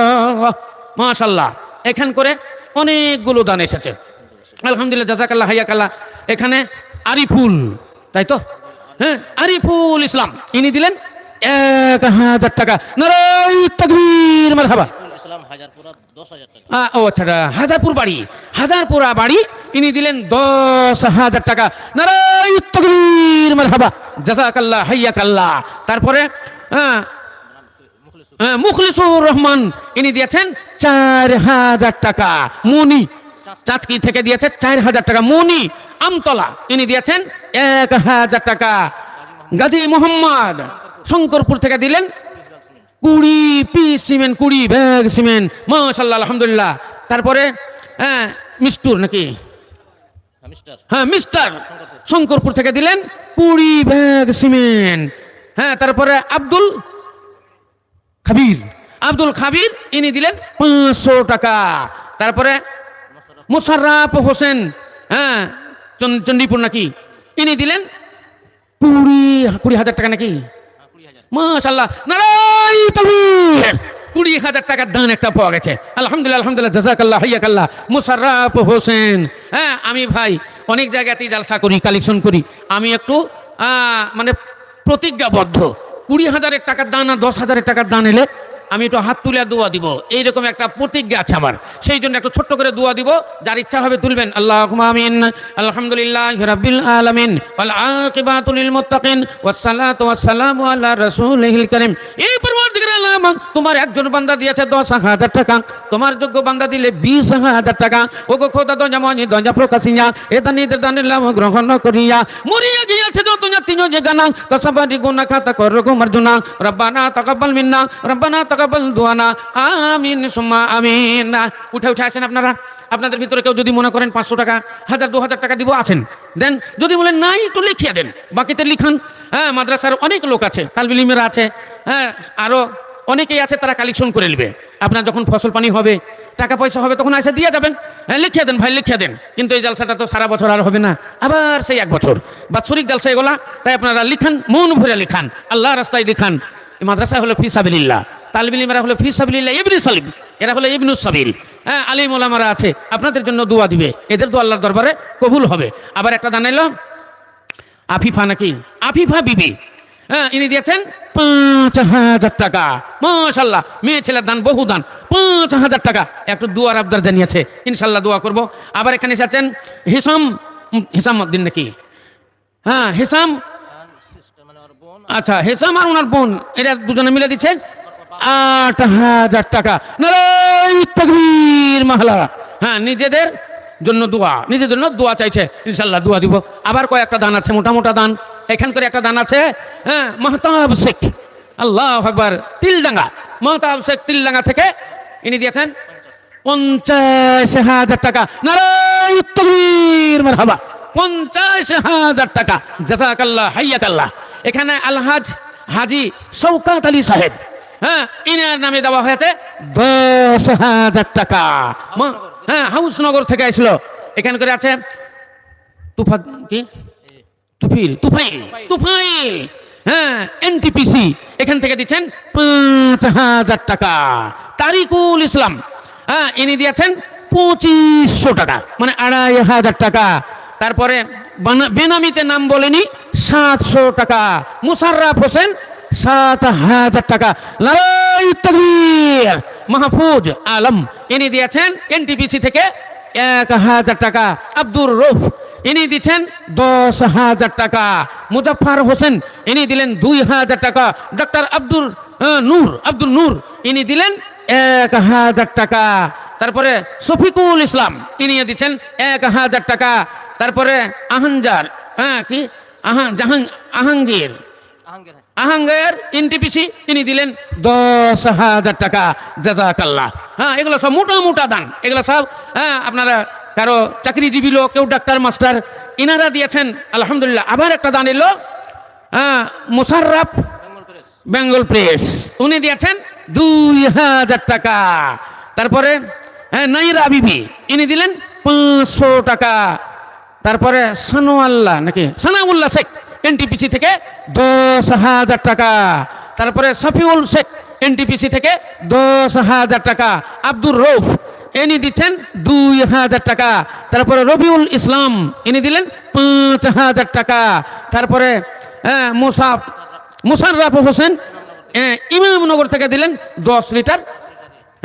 মাশাআল্লাহ, এখান করে অনেকগুলো দান এসেছে আলহামদুলিল্লাহ, জাযাকাল্লাহ হায়াকাল্লাহ। এখানে আরিফুল, তাই তো? হ্যাঁ, আরিফুল ইসলাম ইনি দিলেন 1000 টাকা। নারায়ে তাকবীর, মারহাবা। ও আচ্ছা, হাজারপুর বাড়ি, হাজারপুরা বাড়ি ইনি দিলেন 10,000 টাকা। নারায়ে তাকবীর, মারহাবা, জাযাকাল্লাহ হায়াকাল্লাহ। তারপরে মুখলিসুর রহমান ইনি দিয়েছেন 4000 টাকা। মনি চাঁচকি থেকে দিয়েছে 4000 টাকা। মনি আমতলা ইনি দিয়েছেন 1000 টাকা। গাজী মোহাম্মদ শঙ্করপুর থেকে দিলেন 20 পিস সিমেন্ট, 20 ব্যাগ সিমেন্ট। মাশাআল্লাহ, আলহামদুলিল্লাহ। তারপরে মিস্টুর নাকি, হ্যাঁ মিস্টার শঙ্করপুর থেকে দিলেন 20 ব্যাগ সিমেন্ট। হ্যাঁ, তারপরে আব্দুল খাবির ইনি দিলেন 500 টাকা। তারপরে মোশাররফ হোসেন, হ্যাঁ চণ্ডীপুর নাকি, ইনি দিলেন 20,000 টাকা নাকি। মাশাআল্লাহ, নারায়ে তাকবীর। 20,000 টাকার দান একটা পাওয়া গেছে আলহামদুলিল্লাহ, আলহামদুলিল্লাহ, জাযাকাল্লাহ হায়াকাল্লাহ। মোশাররফ হোসেন। হ্যাঁ, আমি ভাই অনেক জায়গাতেই জালসা করি, কালেকশন করি। আমি একটু মানে প্রতিজ্ঞাবদ্ধ, 20,000 টাকার দান আর 10,000 টাকার দান এলে আমি একটু হাত তুলে দোয়া দিব, এইরকম একটা প্রতিজ্ঞা আছে আমার। সেই জন্য একটু ছোট্ট করে দোয়া দিব, যার ইচ্ছা হবে তুলবেন। আল্লাহুম্মা আমিন। আলহামদুলিল্লাহি রাব্বিল আলামিন ওয়াল আকিবাতু লিল মুত্তাকিন ওয়াস সালাতু ওয়াস সালামু আলা রাসূলিল কারীম। এই পরওয়ারদিগার আলম, তোমার একজন বান্দা দিয়েছে 10,000 টাকা, তোমার যোগ্য বান্দা দিলে 20,000 টাকা। ওগো খোদা দরজা মনি দরজা প্রকাশিয়া এ দানিদের দানের লাভ গ্রহণ করিয়া। মরিয়া গিয়েছে যত জাতিনো যে গানা, কসবারি গুনাহ খাতা করো গো মারজুনা। রব্বানা তাকাব্বাল মিন্না, রব্বানা তাকাব্বাল দুআনা, আমিন সুম্মা আমিন। উঠে আসেন আপনারা। আপনাদের ভিতরে কেউ যদি মনে করেন 500 টাকা, 1000, 2000 টাকা দিব, আছেন দেন। যদি বলেন নাই তো লিখিয়ে দেন, বাকিতে লিখান। হ্যাঁ, মাদ্রাসার অনেক লোক আছে, তালবিল ইলমেরা আছে, হ্যাঁ আরো অনেকেই আছে, তারা কালেকশন করে নেবে। আপনার যখন ফসল পানি হবে, টাকা পয়সা হবে, তখন এসে দিয়ে যাবেন। হ্যাঁ, লিখিয়ে দেন ভাই, লিখিয়ে দেন। কিন্তু এই জালসাটা তো সারা বছর আর হবে না, আবার সেই 1 বছর বাৎসরিক জালসা এগুলা। তাই আপনারা লিখান, মন ভরে লিখান, আল্লাহ রাস্তায় লিখান। মাদ্রাসা হলো ফি সাবিলিল্লাহ, তালবিল ইলমেরা হলো ফি সাবিলিল্লাহ ইবনে সাবিল, এরা হলো ইবনুস সাবিল। হ্যাঁ, আলিম ওলামারা আছে, আপনাদের জন্য দোয়া দিবে, এদের দোয়া আল্লাহর দরবারে কবুল হবে। আবার একটা দান এলো আফিফা নাকি, আফিফা বিবি, হ্যাঁ ইনি দিয়েছেন 5,000 টাকা। মাশাআল্লাহ, মেয়ে ছেলের দান, বহু দান, 5,000 টাকা। একটু দুয়ার আবদার জানিয়েছে, ইনশাআল্লাহ দোয়া করব। আবার এখানে এসেছেন হিসাম উদ্দিন নাকি, হ্যাঁ হিসাম আচ্ছা হেসাম আর ওনার বোন এটা দুজনে মিলে দিচ্ছেন 8,000 টাকা। নারায়ে তাকবীর মহল্লা। হ্যাঁ নিজেদের জন্য দোয়া চাইছে, ইনশাল্লাহ দোয়া দিব। আবার কয়েকটা দান আছে, মোটা মোটা দান। এখান করে একটা দান আছে, হ্যাঁ মাহতাব শেখ, আল্লাহু আকবার, তিলডাঙ্গা। মাহতাব শেখ তিলডাঙ্গা থেকে ইনি দিয়েছেন 50,000 টাকা। নারায়ে তাকবীর মারহাবা। 50,000 টাকা, জাযাকাল্লাহ হাইয়াকাল্লাহ। এখানে আলহাজ হাজি শওকত আলী সাহেব, হ্যাঁ ইনার নামে দেওয়া হয়েছে 10,000 টাকা। হ্যাঁ হাউসনগর থেকে আসলো। এখানে করে আছে তুফাইল, হ্যাঁ এনটিপিসি, এখান থেকে দিচ্ছেন 5,000 টাকা। তারিকুল ইসলাম, হ্যাঁ ইনি দিয়েছেন 2500 টাকা, মানে 2,500 টাকা। তারপরে বেনামিতে নাম বলেনি 700 টাকা। মুশাররফ হোসেন 7,000 টাকা। নারায়ে তাকবীর। মাহফুজ আলম ইনি দিয়েছেন এনটিপিসি থেকে 1,000 টাকা। আব্দুর রউফ ইনি দিচ্ছেন 10,000 টাকা। মুজাফফর হোসেন ইনি দিলেন 2,000 টাকা। ডক্টর আব্দুল নূর ইনি দিলেন 1,000 টাকা। তারপরে শফিকুল ইসলাম ইনি দিচ্ছেন 1,000 টাকা। তারপরে আহানজার, হ্যাঁ কি আহাঙ্গের এনটিপিসি ইনি দিলেন 10,000 টাকা। জাযাকাল্লাহ। হ্যাঁ এগুলো সব মোটা মোটা দান, এগুলো সব হ্যাঁ আপনারা কারো চাকরিজীবী লোক, কেউ ডাক্তার মাস্টার, ইনারা দিয়েছেন আলহামদুলিল্লাহ। আবার একটা দান এলো, হ্যাঁ মুশাররফ বেঙ্গল প্রেস, উনি দিয়েছেন 2,000 টাকা। তারপরে হ্যাঁ নাইরা বিবি ইনি দিলেন 500 টাকা। তারপরে সানাউল্লাহ শেখ এনটিপিসি থেকে 10,000 টাকা। তারপরে শফিউল শেখ এনটিপিসি থেকে 10,000 টাকা। আব্দুর রউফ ইনি দিচ্ছেন 2,000 টাকা। তারপরে রবিউল ইসলাম ইনি দিলেন 5,000 টাকা। তারপরে মুশাররফ হোসেন ইমামনগর থেকে দিলেন 10 লিটার,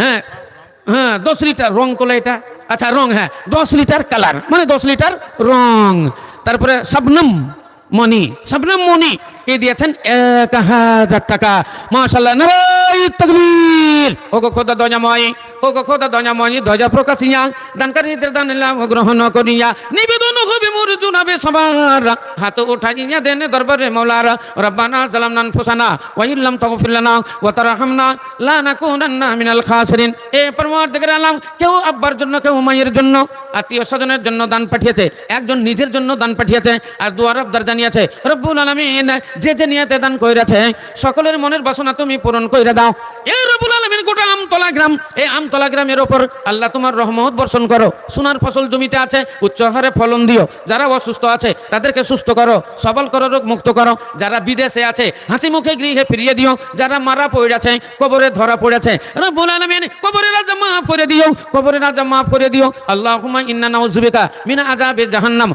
হ্যাঁ 10 লিটার রং তোলা, এটা আচ্ছা রং, হ্যাঁ 10 লিটার কালার, মানে 10 লিটার রং। তারপরে শবনম মনি এ দিয়েছেন 1,000 টাকা। মাশাআল্লাহ। নারায়ে তাকবীর। ও গো খোদা দয়াময়, দয়া প্রকাশিয়া দানকারীদের দান গ্রহণ করিয়া নিবেদন হবে মোর জুনাবে সবার, হাত উঠাইয়া দেন দরবারে মওলার। রব্বানা যালামনা আনফুসানা ওয়া ইল্লাম তাগফির লানা ওয়া তারহামনা লানাকুনান্না মিনাল খাসিরিন। এ পরওয়ারদিগার আলম, কেউ আব্বার জন্য, কেউ মায়ের জন্য, আত্মীয় স্বজনের জন্য দান পাঠিয়েছে, একজন নিজের জন্য দান পাঠিয়েছে, আর দুয়ার আবদার জানিয়েছে। রব্বুল আলামিন যে যে নিয়তে দান কইরাছে সকলের মনের বাসনা তুমি পূরণ কইরা দাও। এ রব্বুল আলামিন গোটা আমতলা গ্রাম, এই আমতলা গ্রামের ওপর আল্লাহ তোমার রহমত বর্ষণ করো। সোনার ফসল জমিতে আছে, উচ্চ হারে ফলন দিও। যারা অসুস্থ আছে তাদেরকে সুস্থ করো, সবল করো, রোগ মুক্ত করো। যারা বিদেশে আছে হাসি মুখে গৃহে ফিরিয়ে দিও। যারা মারা পড়েছে, কবরে ধরা পড়েছে, রব্বুল আলামিন কবরের আযাব মাফ করে দিও, কবরের আযাব মাফ করে দিও। আল্লাহুম্মা ইন্না নাউযুবিকা মিন আযাবে জাহান্নাম।